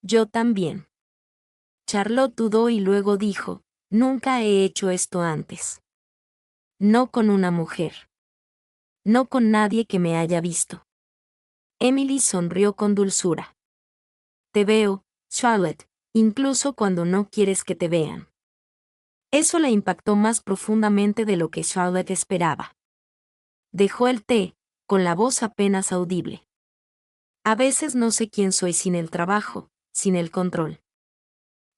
Speaker 1: Yo también. Charlotte dudó y luego dijo, nunca he hecho esto antes. No con una mujer. No con nadie que me haya visto. Emily sonrió con dulzura. Te veo, Charlotte, incluso cuando no quieres que te vean. Eso la impactó más profundamente de lo que Charlotte esperaba. Dejó el té, con la voz apenas audible. A veces no sé quién soy sin el trabajo, sin el control.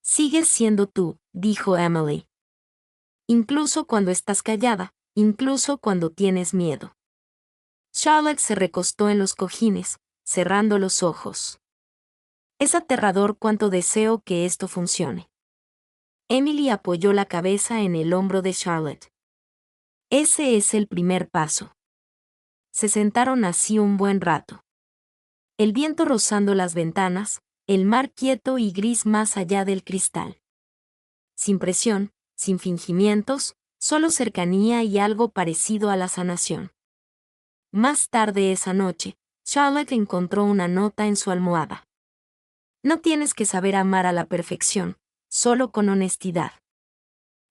Speaker 1: Sigues siendo tú, dijo Emily. Incluso cuando estás callada, incluso cuando tienes miedo. Charlotte se recostó en los cojines, cerrando los ojos. Es aterrador cuánto deseo que esto funcione. Emily apoyó la cabeza en el hombro de Charlotte. Ese es el primer paso. Se sentaron así un buen rato. El viento rozando las ventanas, el mar quieto y gris más allá del cristal. Sin presión, sin fingimientos, solo cercanía y algo parecido a la sanación. Más tarde esa noche, Charlotte encontró una nota en su almohada. No tienes que saber amar a la perfección, solo con honestidad.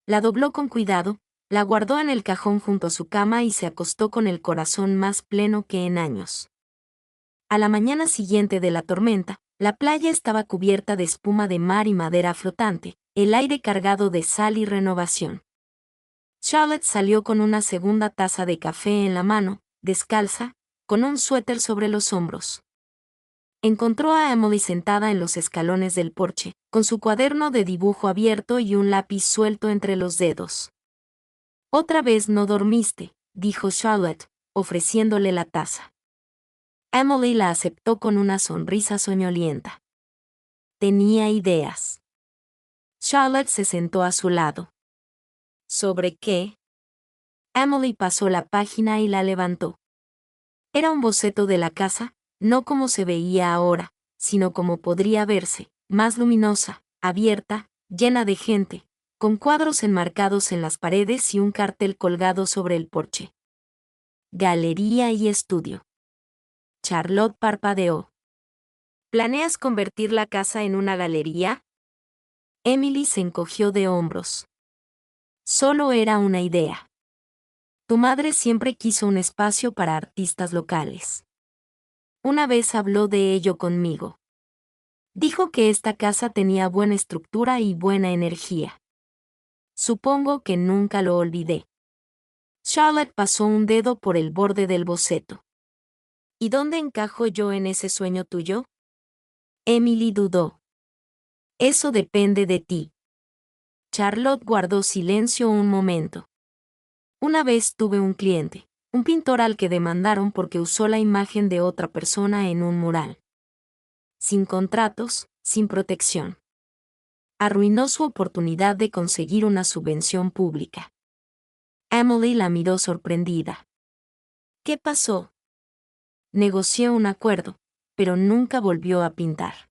Speaker 1: La dobló con cuidado, la guardó en el cajón junto a su cama y se acostó con el corazón más pleno que en años. A la mañana siguiente de la tormenta, la playa estaba cubierta de espuma de mar y madera flotante, el aire cargado de sal y renovación. Charlotte salió con una segunda taza de café en la mano, descalza, con un suéter sobre los hombros. Encontró a Emily sentada en los escalones del porche, con su cuaderno de dibujo abierto y un lápiz suelto entre los dedos. Otra vez no dormiste, dijo Charlotte, ofreciéndole la taza. Emily la aceptó con una sonrisa soñolienta. Tenía ideas. Charlotte se sentó a su lado. ¿Sobre qué? Emily pasó la página y la levantó. Era un boceto de la casa, no como se veía ahora, sino como podría verse, más luminosa, abierta, llena de gente, con cuadros enmarcados en las paredes y un cartel colgado sobre el porche. Galería y estudio. Charlotte parpadeó. ¿Planeas convertir la casa en una galería? Emily se encogió de hombros. Solo era una idea. Tu madre siempre quiso un espacio para artistas locales. Una vez habló de ello conmigo. Dijo que esta casa tenía buena estructura y buena energía. Supongo que nunca lo olvidé. Charlotte pasó un dedo por el borde del boceto. ¿Y dónde encajo yo en ese sueño tuyo? Emily dudó. Eso depende de ti. Charlotte guardó silencio un momento. Una vez tuve un cliente, un pintor al que demandaron porque usó la imagen de otra persona en un mural. Sin contratos, sin protección. Arruinó su oportunidad de conseguir una subvención pública. Emily la miró sorprendida. ¿Qué pasó? Negocié un acuerdo, pero nunca volvió a pintar.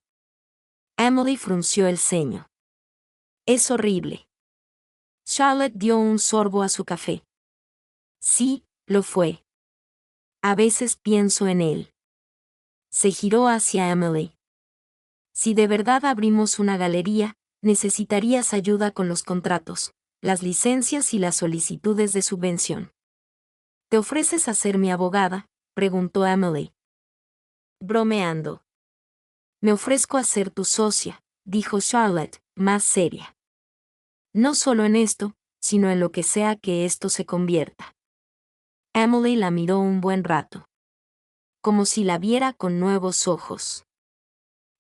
Speaker 1: Emily frunció el ceño. Es horrible. Charlotte dio un sorbo a su café. Sí, lo fue. A veces pienso en él. Se giró hacia Emily. Si de verdad abrimos una galería, necesitarías ayuda con los contratos, las licencias y las solicitudes de subvención. ¿Te ofreces a ser mi abogada?, preguntó Emily. Bromeando. Me ofrezco a ser tu socia, dijo Charlotte, más seria. No solo en esto, sino en lo que sea que esto se convierta. Emily la miró un buen rato. Como si la viera con nuevos ojos.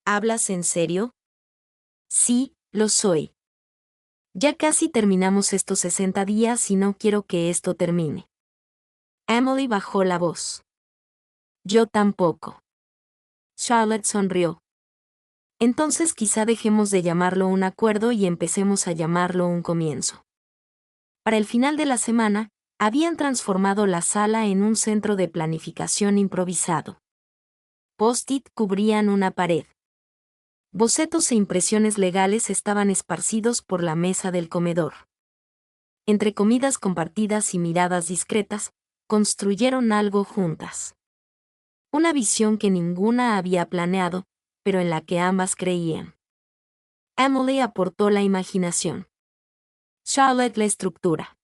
Speaker 1: ¿Hablas en serio? Sí, lo soy. Ya casi terminamos estos 60 días y no quiero que esto termine. Emily bajó la voz. Yo tampoco. Charlotte sonrió. Entonces quizá dejemos de llamarlo un acuerdo y empecemos a llamarlo un comienzo. Para el final de la semana, habían transformado la sala en un centro de planificación improvisado. Post-it cubrían una pared. Bocetos e impresiones legales estaban esparcidos por la mesa del comedor. Entre comidas compartidas y miradas discretas, construyeron algo juntas. Una visión que ninguna había planeado, pero en la que ambas creían. Emily aportó la imaginación. Charlotte la estructura.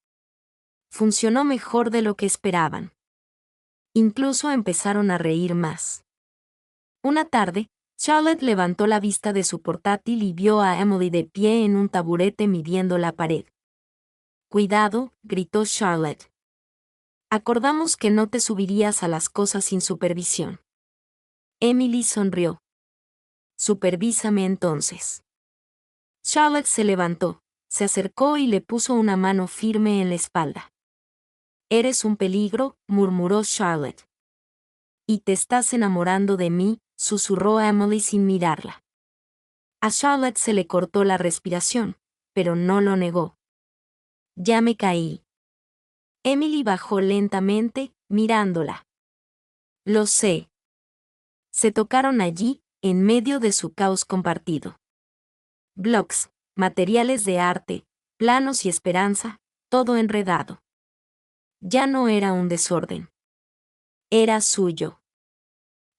Speaker 1: Funcionó mejor de lo que esperaban. Incluso empezaron a reír más. Una tarde, Charlotte levantó la vista de su portátil y vio a Emily de pie en un taburete midiendo la pared. «Cuidado», gritó Charlotte. «Acordamos que no te subirías a las cosas sin supervisión». Emily sonrió. «Supervísame entonces». Charlotte se levantó, se acercó y le puso una mano firme en la espalda. «Eres un peligro», murmuró Charlotte. «Y te estás enamorando de mí», susurró Emily sin mirarla. A Charlotte se le cortó la respiración, pero no lo negó. «Ya me caí». Emily bajó lentamente, mirándola. «Lo sé». Se tocaron allí, en medio de su caos compartido. Blogs, materiales de arte, planos y esperanza, todo enredado. Ya no era un desorden. Era suyo.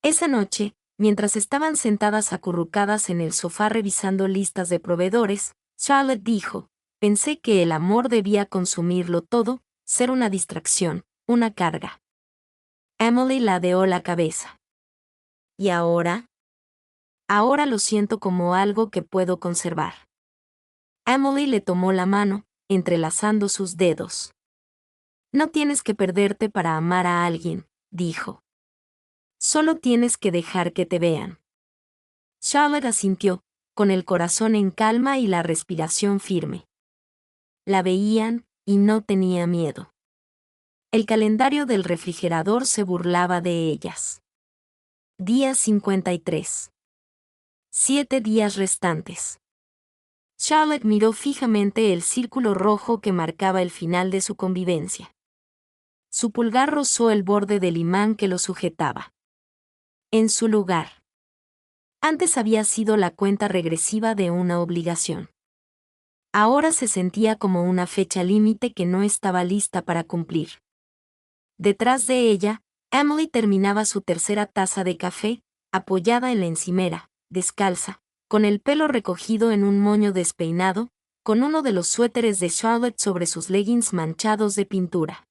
Speaker 1: Esa noche, mientras estaban sentadas acurrucadas en el sofá revisando listas de proveedores, Charlotte dijo, «Pensé que el amor debía consumirlo todo, ser una distracción, una carga». Emily ladeó la cabeza. ¿Y ahora? Ahora lo siento como algo que puedo conservar. Emily le tomó la mano, entrelazando sus dedos. No tienes que perderte para amar a alguien, dijo. Solo tienes que dejar que te vean. Charlotte asintió, con el corazón en calma y la respiración firme. La veían, y no tenía miedo. El calendario del refrigerador se burlaba de ellas. Día 53. 7 días restantes. Charlotte miró fijamente el círculo rojo que marcaba el final de su convivencia. Su pulgar rozó el borde del imán que lo sujetaba. En su lugar. Antes había sido la cuenta regresiva de una obligación. Ahora se sentía como una fecha límite que no estaba lista para cumplir. Detrás de ella, Emily terminaba su tercera taza de café, apoyada en la encimera, descalza, con el pelo recogido en un moño despeinado, con uno de los suéteres de Charlotte sobre sus leggings manchados de pintura.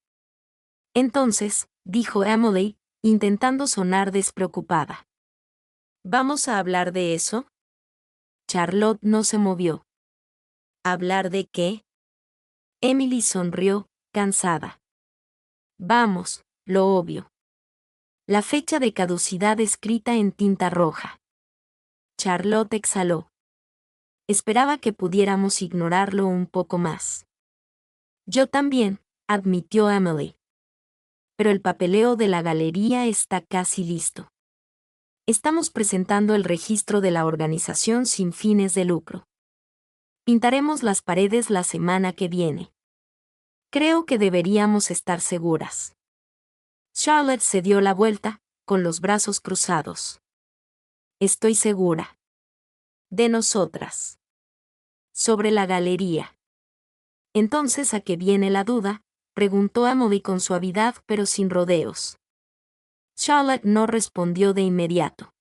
Speaker 1: Entonces, dijo Emily, intentando sonar despreocupada. ¿Vamos a hablar de eso? Charlotte no se movió. ¿Hablar de qué? Emily sonrió, cansada. Vamos, lo obvio. La fecha de caducidad escrita en tinta roja. Charlotte exhaló. Esperaba que pudiéramos ignorarlo un poco más. Yo también, admitió Emily. Pero el papeleo de la galería está casi listo. Estamos presentando el registro de la organización sin fines de lucro. Pintaremos las paredes la semana que viene. Creo que deberíamos estar seguras. Charlotte se dio la vuelta, con los brazos cruzados. Estoy segura. De nosotras. Sobre la galería. Entonces, ¿a qué viene la duda? preguntó Emily con suavidad pero sin rodeos. Charlotte no respondió de inmediato.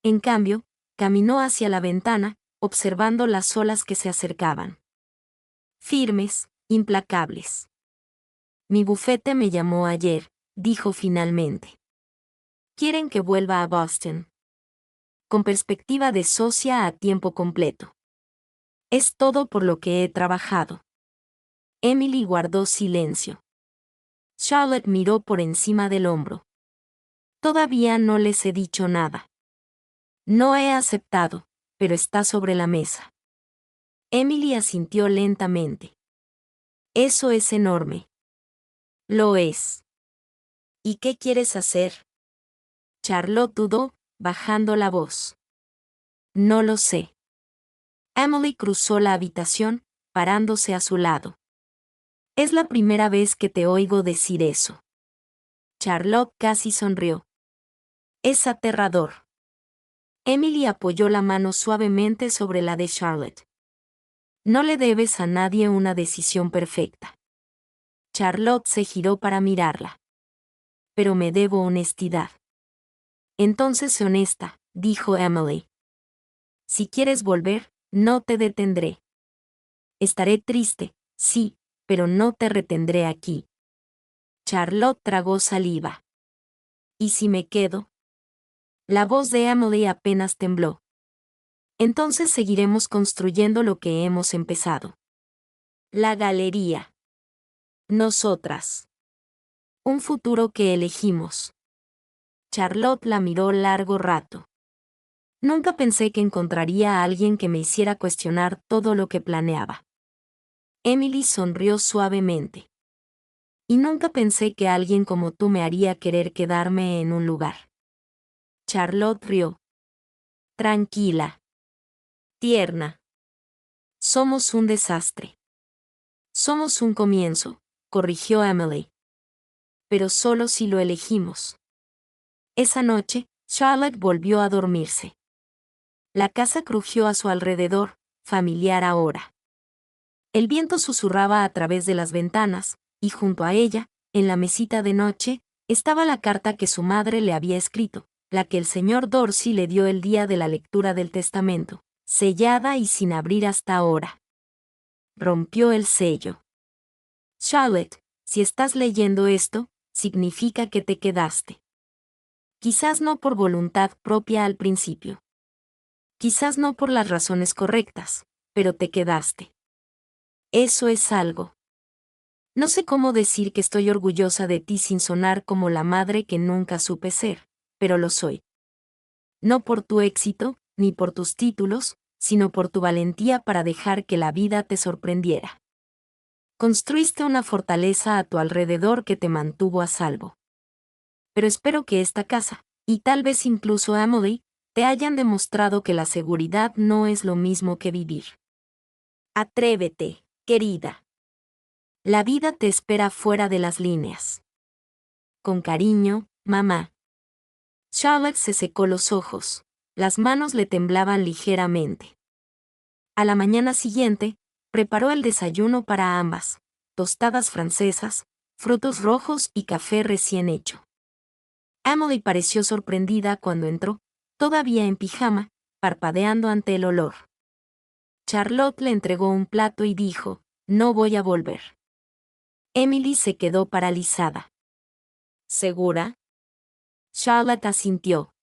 Speaker 1: En cambio, caminó hacia la ventana, observando las olas que se acercaban. Firmes, implacables. Mi bufete me llamó ayer, dijo finalmente. Quieren que vuelva a Boston. Con perspectiva de socia a tiempo completo. Es todo por lo que he trabajado. Emily guardó silencio. Charlotte miró por encima del hombro. Todavía no les he dicho nada. No he aceptado, pero está sobre la mesa. Emily asintió lentamente. Eso es enorme. Lo es. ¿Y qué quieres hacer? Charlotte dudó, bajando la voz. No lo sé. Emily cruzó la habitación, parándose a su lado. Es la primera vez que te oigo decir eso. Charlotte casi sonrió. Es aterrador. Emily apoyó la mano suavemente sobre la de Charlotte. No le debes a nadie una decisión perfecta. Charlotte se giró para mirarla. Pero me debo honestidad. Entonces sé honesta, dijo Emily. Si quieres volver, no te detendré. Estaré triste, sí, pero no te retendré aquí. Charlotte tragó saliva. ¿Y si me quedo? La voz de Emily apenas tembló. Entonces seguiremos construyendo lo que hemos empezado. La galería. Nosotras. Un futuro que elegimos. Charlotte la miró largo rato. Nunca pensé que encontraría a alguien que me hiciera cuestionar todo lo que planeaba. Emily sonrió suavemente. Y nunca pensé que alguien como tú me haría querer quedarme en un lugar. Charlotte rió. Tranquila. Tierna. Somos un desastre. Somos un comienzo, corrigió Emily. Pero solo si lo elegimos. Esa noche, Charlotte volvió a dormirse. La casa crujió a su alrededor, familiar ahora. El viento susurraba a través de las ventanas, y junto a ella, en la mesita de noche, estaba la carta que su madre le había escrito, la que el señor Dorsey le dio el día de la lectura del testamento, sellada y sin abrir hasta ahora. Rompió el sello. Charlotte, si estás leyendo esto, significa que te quedaste. Quizás no por voluntad propia al principio. Quizás no por las razones correctas, pero te quedaste. Eso es algo. No sé cómo decir que estoy orgullosa de ti sin sonar como la madre que nunca supe ser, pero lo soy. No por tu éxito, ni por tus títulos, sino por tu valentía para dejar que la vida te sorprendiera. Construiste una fortaleza a tu alrededor que te mantuvo a salvo. Pero espero que esta casa, y tal vez incluso Emily, te hayan demostrado que la seguridad no es lo mismo que vivir. Atrévete, querida. La vida te espera fuera de las líneas. Con cariño, mamá. Charlotte se secó los ojos. Las manos le temblaban ligeramente. A la mañana siguiente, preparó el desayuno para ambas, tostadas francesas, frutos rojos y café recién hecho. Emily pareció sorprendida cuando entró, todavía en pijama, parpadeando ante el olor. Charlotte le entregó un plato y dijo, no voy a volver. Emily se quedó paralizada. ¿Segura? Charlotte asintió.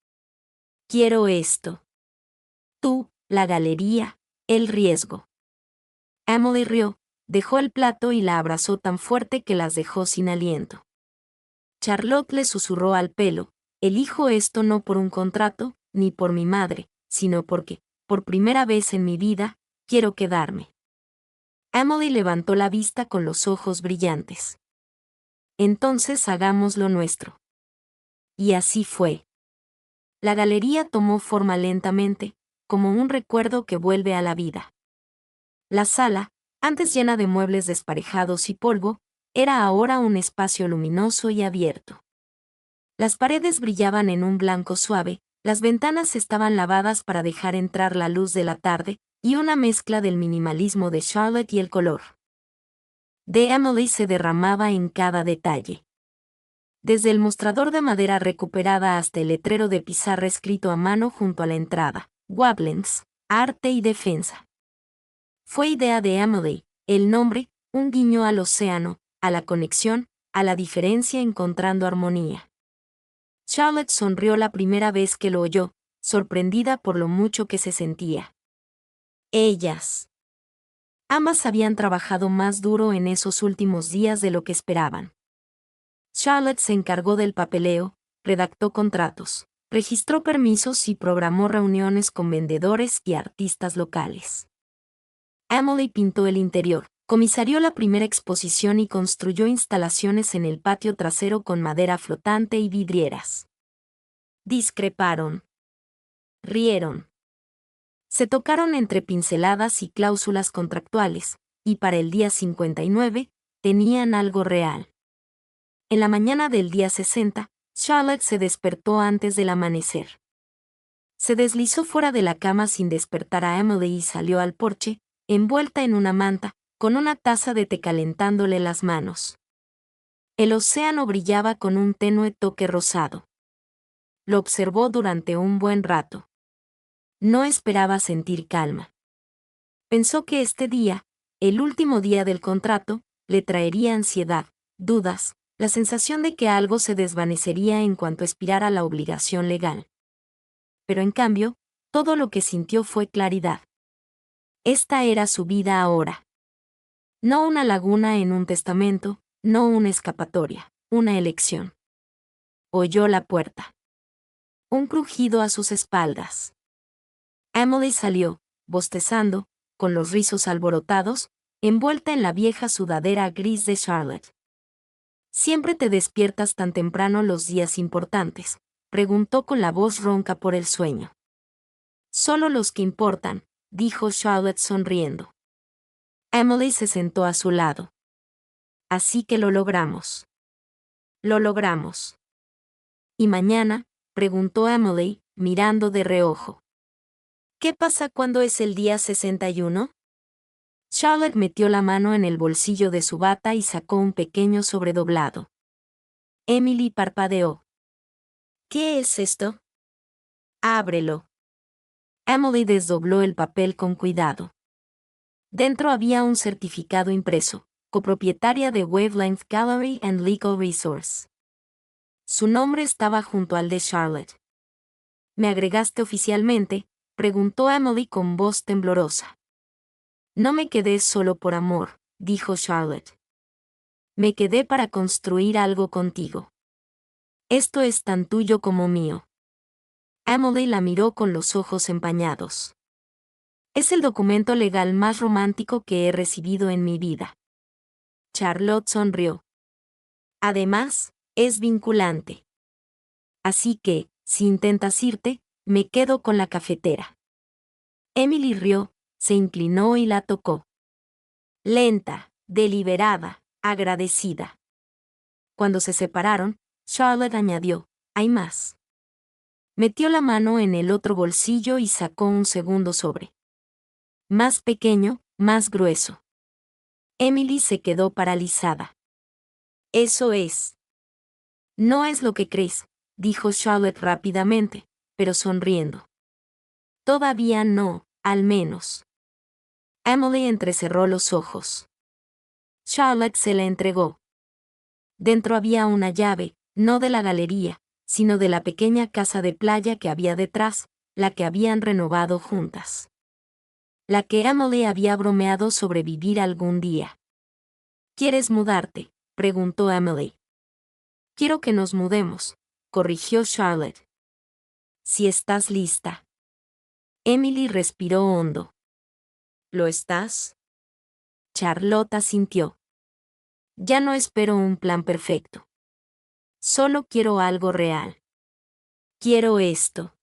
Speaker 1: Quiero esto. Tú, la galería, el riesgo. Emily rió, dejó el plato y la abrazó tan fuerte que las dejó sin aliento. Charlotte le susurró al pelo, elijo esto no por un contrato, ni por mi madre, sino porque, por primera vez en mi vida, quiero quedarme. Emily levantó la vista con los ojos brillantes. Entonces hagamos lo nuestro. Y así fue. La galería tomó forma lentamente, como un recuerdo que vuelve a la vida. La sala, antes llena de muebles desparejados y polvo, era ahora un espacio luminoso y abierto. Las paredes brillaban en un blanco suave, las ventanas estaban lavadas para dejar entrar la luz de la tarde, y una mezcla del minimalismo de Charlotte y el color. de Emily se derramaba en cada detalle. Desde el mostrador de madera recuperada hasta el letrero de pizarra escrito a mano junto a la entrada, Wavelengths, arte y defensa. Fue idea de Emily, el nombre, un guiño al océano, a la conexión, a la diferencia encontrando armonía. Charlotte sonrió la primera vez que lo oyó, sorprendida por lo mucho que se sentía. Ellas. Ambas habían trabajado más duro en esos últimos días de lo que esperaban. Charlotte se encargó del papeleo, redactó contratos, registró permisos y programó reuniones con vendedores y artistas locales. Emily pintó el interior, comisarió la primera exposición y construyó instalaciones en el patio trasero con madera flotante y vidrieras. Discreparon. Rieron. Se tocaron entre pinceladas y cláusulas contractuales, y para el día 59, tenían algo real. En la mañana del día 60, Charlotte se despertó antes del amanecer. Se deslizó fuera de la cama sin despertar a Emily y salió al porche, envuelta en una manta, con una taza de té calentándole las manos. El océano brillaba con un tenue toque rosado. Lo observó durante un buen rato. No esperaba sentir calma. Pensó que este día, el último día del contrato, le traería ansiedad, dudas, la sensación de que algo se desvanecería en cuanto expirara la obligación legal. Pero en cambio, todo lo que sintió fue claridad. Esta era su vida ahora. No una laguna en un testamento, no una escapatoria, una elección. Oyó la puerta. Un crujido a sus espaldas. Emily salió, bostezando, con los rizos alborotados, envuelta en la vieja sudadera gris de Charlotte. ¿Siempre te despiertas tan temprano los días importantes?, preguntó con la voz ronca por el sueño. Solo los que importan, dijo Charlotte sonriendo. Emily se sentó a su lado. Así que lo logramos. Lo logramos. ¿Y mañana?, preguntó Emily, mirando de reojo. ¿Qué pasa cuando es el día 61? Charlotte metió la mano en el bolsillo de su bata y sacó un pequeño sobredoblado. Emily parpadeó. ¿Qué es esto? Ábrelo. Emily desdobló el papel con cuidado. Dentro había un certificado impreso, copropietaria de Wavelength Gallery and Legal Resource. Su nombre estaba junto al de Charlotte. ¿Me agregaste oficialmente?, preguntó Emily con voz temblorosa. No me quedé solo por amor, dijo Charlotte. Me quedé para construir algo contigo. Esto es tan tuyo como mío. Emily la miró con los ojos empañados. Es el documento legal más romántico que he recibido en mi vida. Charlotte sonrió. Además, es vinculante. Así que, si intentas irte, me quedo con la cafetera. Emily rió, se inclinó y la tocó. Lenta, deliberada, agradecida. Cuando se separaron, Charlotte añadió, hay más. Metió la mano en el otro bolsillo y sacó un segundo sobre. Más pequeño, más grueso. Emily se quedó paralizada. Eso es. No es lo que crees, dijo Charlotte rápidamente, pero sonriendo. Todavía no, al menos. Emily entrecerró los ojos. Charlotte se la entregó. Dentro había una llave, no de la galería, sino de la pequeña casa de playa que había detrás, la que habían renovado juntas. La que Emily había bromeado sobre vivir algún día. ¿Quieres mudarte?, preguntó Emily. Quiero que nos mudemos, corrigió Charlotte. Si estás lista. Emily respiró hondo. ¿Lo estás? Charlotte asintió. Ya no espero un plan perfecto. Solo quiero algo real. Quiero esto.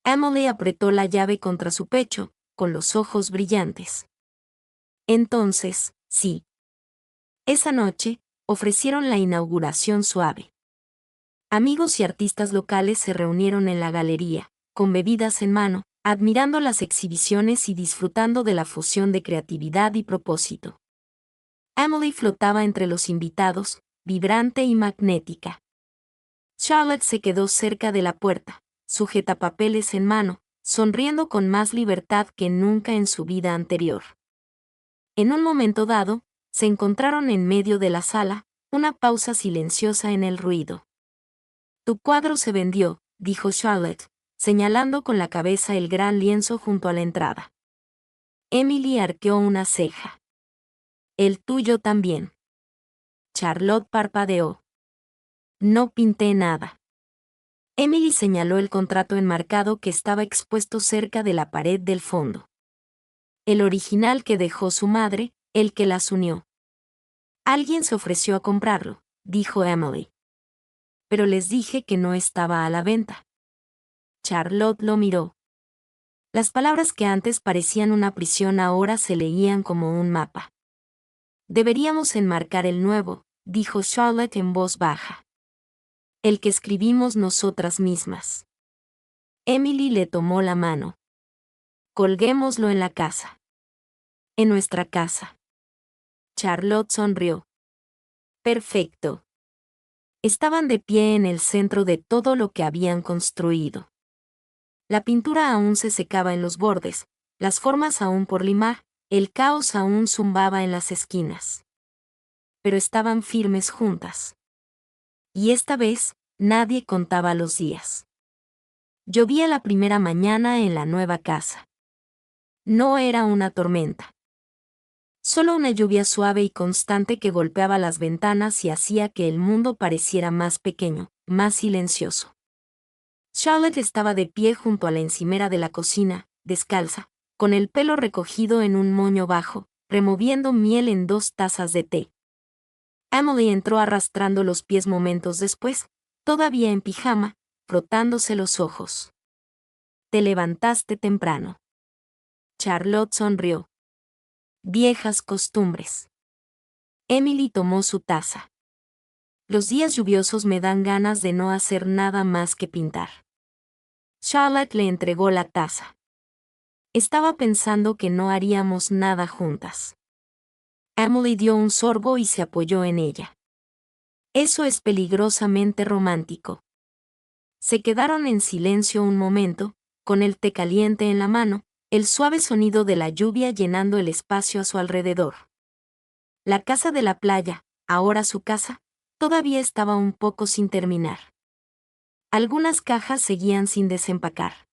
Speaker 1: Emily apretó la llave contra su pecho, con los ojos brillantes. Entonces, sí. Esa noche, ofrecieron la inauguración suave. Amigos y artistas locales se reunieron en la galería, con bebidas en mano, admirando las exhibiciones y disfrutando de la fusión de creatividad y propósito. Emily flotaba entre los invitados, vibrante y magnética. Charlotte se quedó cerca de la puerta, sujetapapeles en mano, sonriendo con más libertad que nunca en su vida anterior. En un momento dado, se encontraron en medio de la sala, una pausa silenciosa en el ruido. Tu cuadro se vendió, dijo Charlotte, señalando con la cabeza el gran lienzo junto a la entrada. Emily arqueó una ceja. El tuyo también. Charlotte parpadeó. No pinté nada. Emily señaló el contrato enmarcado que estaba expuesto cerca de la pared del fondo. El original que dejó su madre, el que las unió. Alguien se ofreció a comprarlo, dijo Emily. Pero les dije que no estaba a la venta. Charlotte lo miró. Las palabras que antes parecían una prisión ahora se leían como un mapa. Deberíamos enmarcar el nuevo, dijo Charlotte en voz baja. El que escribimos nosotras mismas. Emily le tomó la mano. Colguémoslo en la casa. En nuestra casa. Charlotte sonrió. Perfecto. Estaban de pie en el centro de todo lo que habían construido. La pintura aún se secaba en los bordes, las formas aún por limar, el caos aún zumbaba en las esquinas. Pero estaban firmes juntas. Y esta vez, nadie contaba los días. Llovía la primera mañana en la nueva casa. No era una tormenta. Solo una lluvia suave y constante que golpeaba las ventanas y hacía que el mundo pareciera más pequeño, más silencioso. Charlotte estaba de pie junto a la encimera de la cocina, descalza, con el pelo recogido en un moño bajo, removiendo miel en 2 tazas de té. Emily entró arrastrando los pies momentos después, todavía en pijama, frotándose los ojos. Te levantaste temprano. Charlotte sonrió. Viejas costumbres. Emily tomó su taza. Los días lluviosos me dan ganas de no hacer nada más que pintar. Charlotte le entregó la taza. Estaba pensando que no haríamos nada juntas. Emily dio un sorbo y se apoyó en ella. Eso es peligrosamente romántico. Se quedaron en silencio un momento, con el té caliente en la mano, el suave sonido de la lluvia llenando el espacio a su alrededor. La casa de la playa, ahora su casa, todavía estaba un poco sin terminar. Algunas cajas seguían sin desempacar.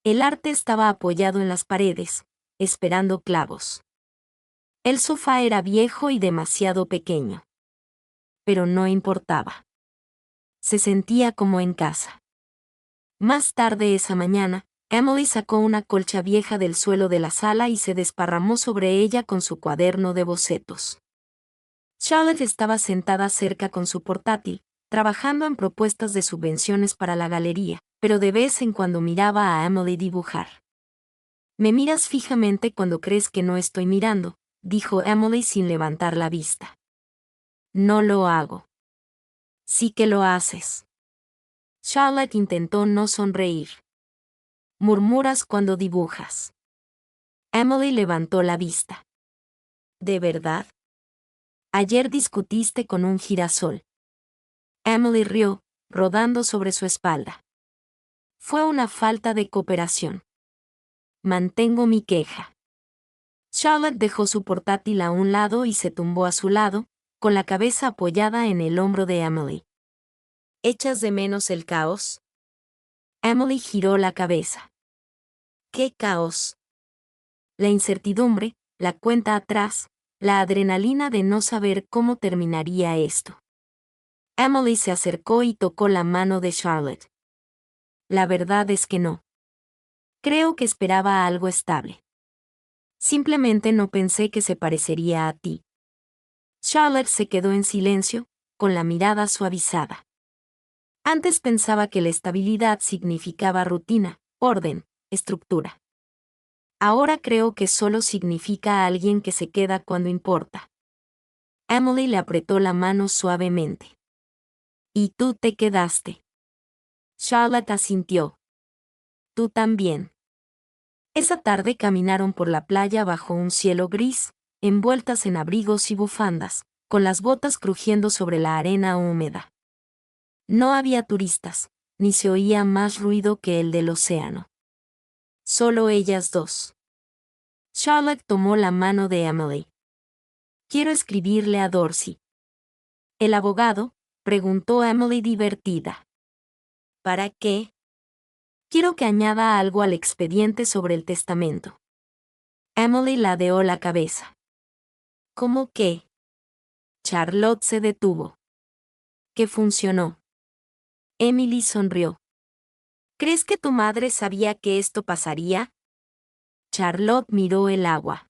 Speaker 1: El arte estaba apoyado en las paredes, esperando clavos. El sofá era viejo y demasiado pequeño. Pero no importaba. Se sentía como en casa. Más tarde esa mañana, Emily sacó una colcha vieja del suelo de la sala y se desparramó sobre ella con su cuaderno de bocetos. Charlotte estaba sentada cerca con su portátil, trabajando en propuestas de subvenciones para la galería, pero de vez en cuando miraba a Emily dibujar. Me miras fijamente cuando crees que no estoy mirando, dijo Emily sin levantar la vista. No lo hago. Sí que lo haces. Charlotte intentó no sonreír. Murmuras cuando dibujas. Emily levantó la vista. ¿De verdad? Ayer discutiste con un girasol. Emily rió, rodando sobre su espalda. Fue una falta de cooperación. Mantengo mi queja. Charlotte dejó su portátil a un lado y se tumbó a su lado, con la cabeza apoyada en el hombro de Emily. ¿Echas de menos el caos? Emily giró la cabeza. ¿Qué caos? La incertidumbre, la cuenta atrás, la adrenalina de no saber cómo terminaría esto. Emily se acercó y tocó la mano de Charlotte. La verdad es que no. Creo que esperaba algo estable. Simplemente no pensé que se parecería a ti. Charlotte se quedó en silencio, con la mirada suavizada. Antes pensaba que la estabilidad significaba rutina, orden, estructura. Ahora creo que solo significa alguien que se queda cuando importa. Emily le apretó la mano suavemente. Y tú te quedaste. Charlotte asintió. Tú también. Esa tarde caminaron por la playa bajo un cielo gris, envueltas en abrigos y bufandas, con las botas crujiendo sobre la arena húmeda. No había turistas, ni se oía más ruido que el del océano. Solo ellas dos. Charlotte tomó la mano de Emily. «Quiero escribirle a Dorsey». «¿El abogado?», preguntó Emily divertida. «¿Para qué?». «Quiero que añada algo al expediente sobre el testamento». Emily ladeó la cabeza. «¿Cómo qué?». Charlotte se detuvo. «Que funcionó». Emily sonrió. «¿Crees que tu madre sabía que esto pasaría?». Charlotte miró el agua.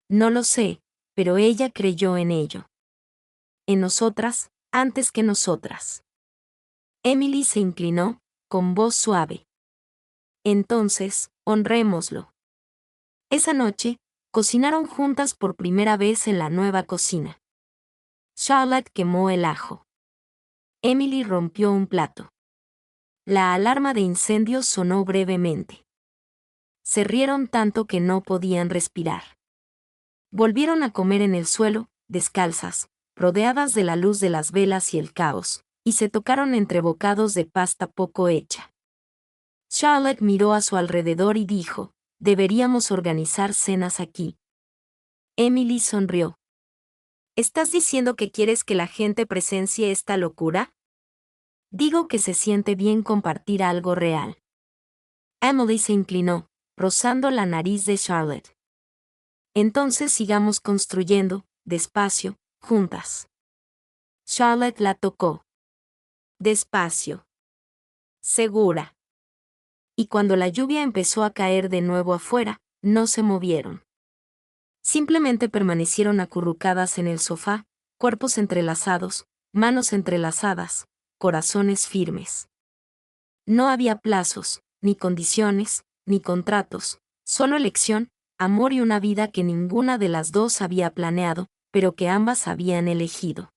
Speaker 1: «No lo sé, pero ella creyó en ello. En nosotras, antes que nosotras». Emily se inclinó, con voz suave. «Entonces, honrémoslo». Esa noche, cocinaron juntas por primera vez en la nueva cocina. Charlotte quemó el ajo. Emily rompió un plato. La alarma de incendio sonó brevemente. Se rieron tanto que no podían respirar. Volvieron a comer en el suelo, descalzas, rodeadas de la luz de las velas y el caos, y se tocaron entre bocados de pasta poco hecha. Charlotte miró a su alrededor y dijo, «Deberíamos organizar cenas aquí». Emily sonrió. «¿Estás diciendo que quieres que la gente presencie esta locura?». «Digo que se siente bien compartir algo real». Emily se inclinó, rozando la nariz de Charlotte. «Entonces sigamos construyendo, despacio, juntas». Charlotte la tocó. «Despacio. Segura». Y cuando la lluvia empezó a caer de nuevo afuera, no se movieron. Simplemente permanecieron acurrucadas en el sofá, cuerpos entrelazados, manos entrelazadas, corazones firmes. No había plazos, ni condiciones, ni contratos, solo elección, amor y una vida que ninguna de las dos había planeado, pero que ambas habían elegido.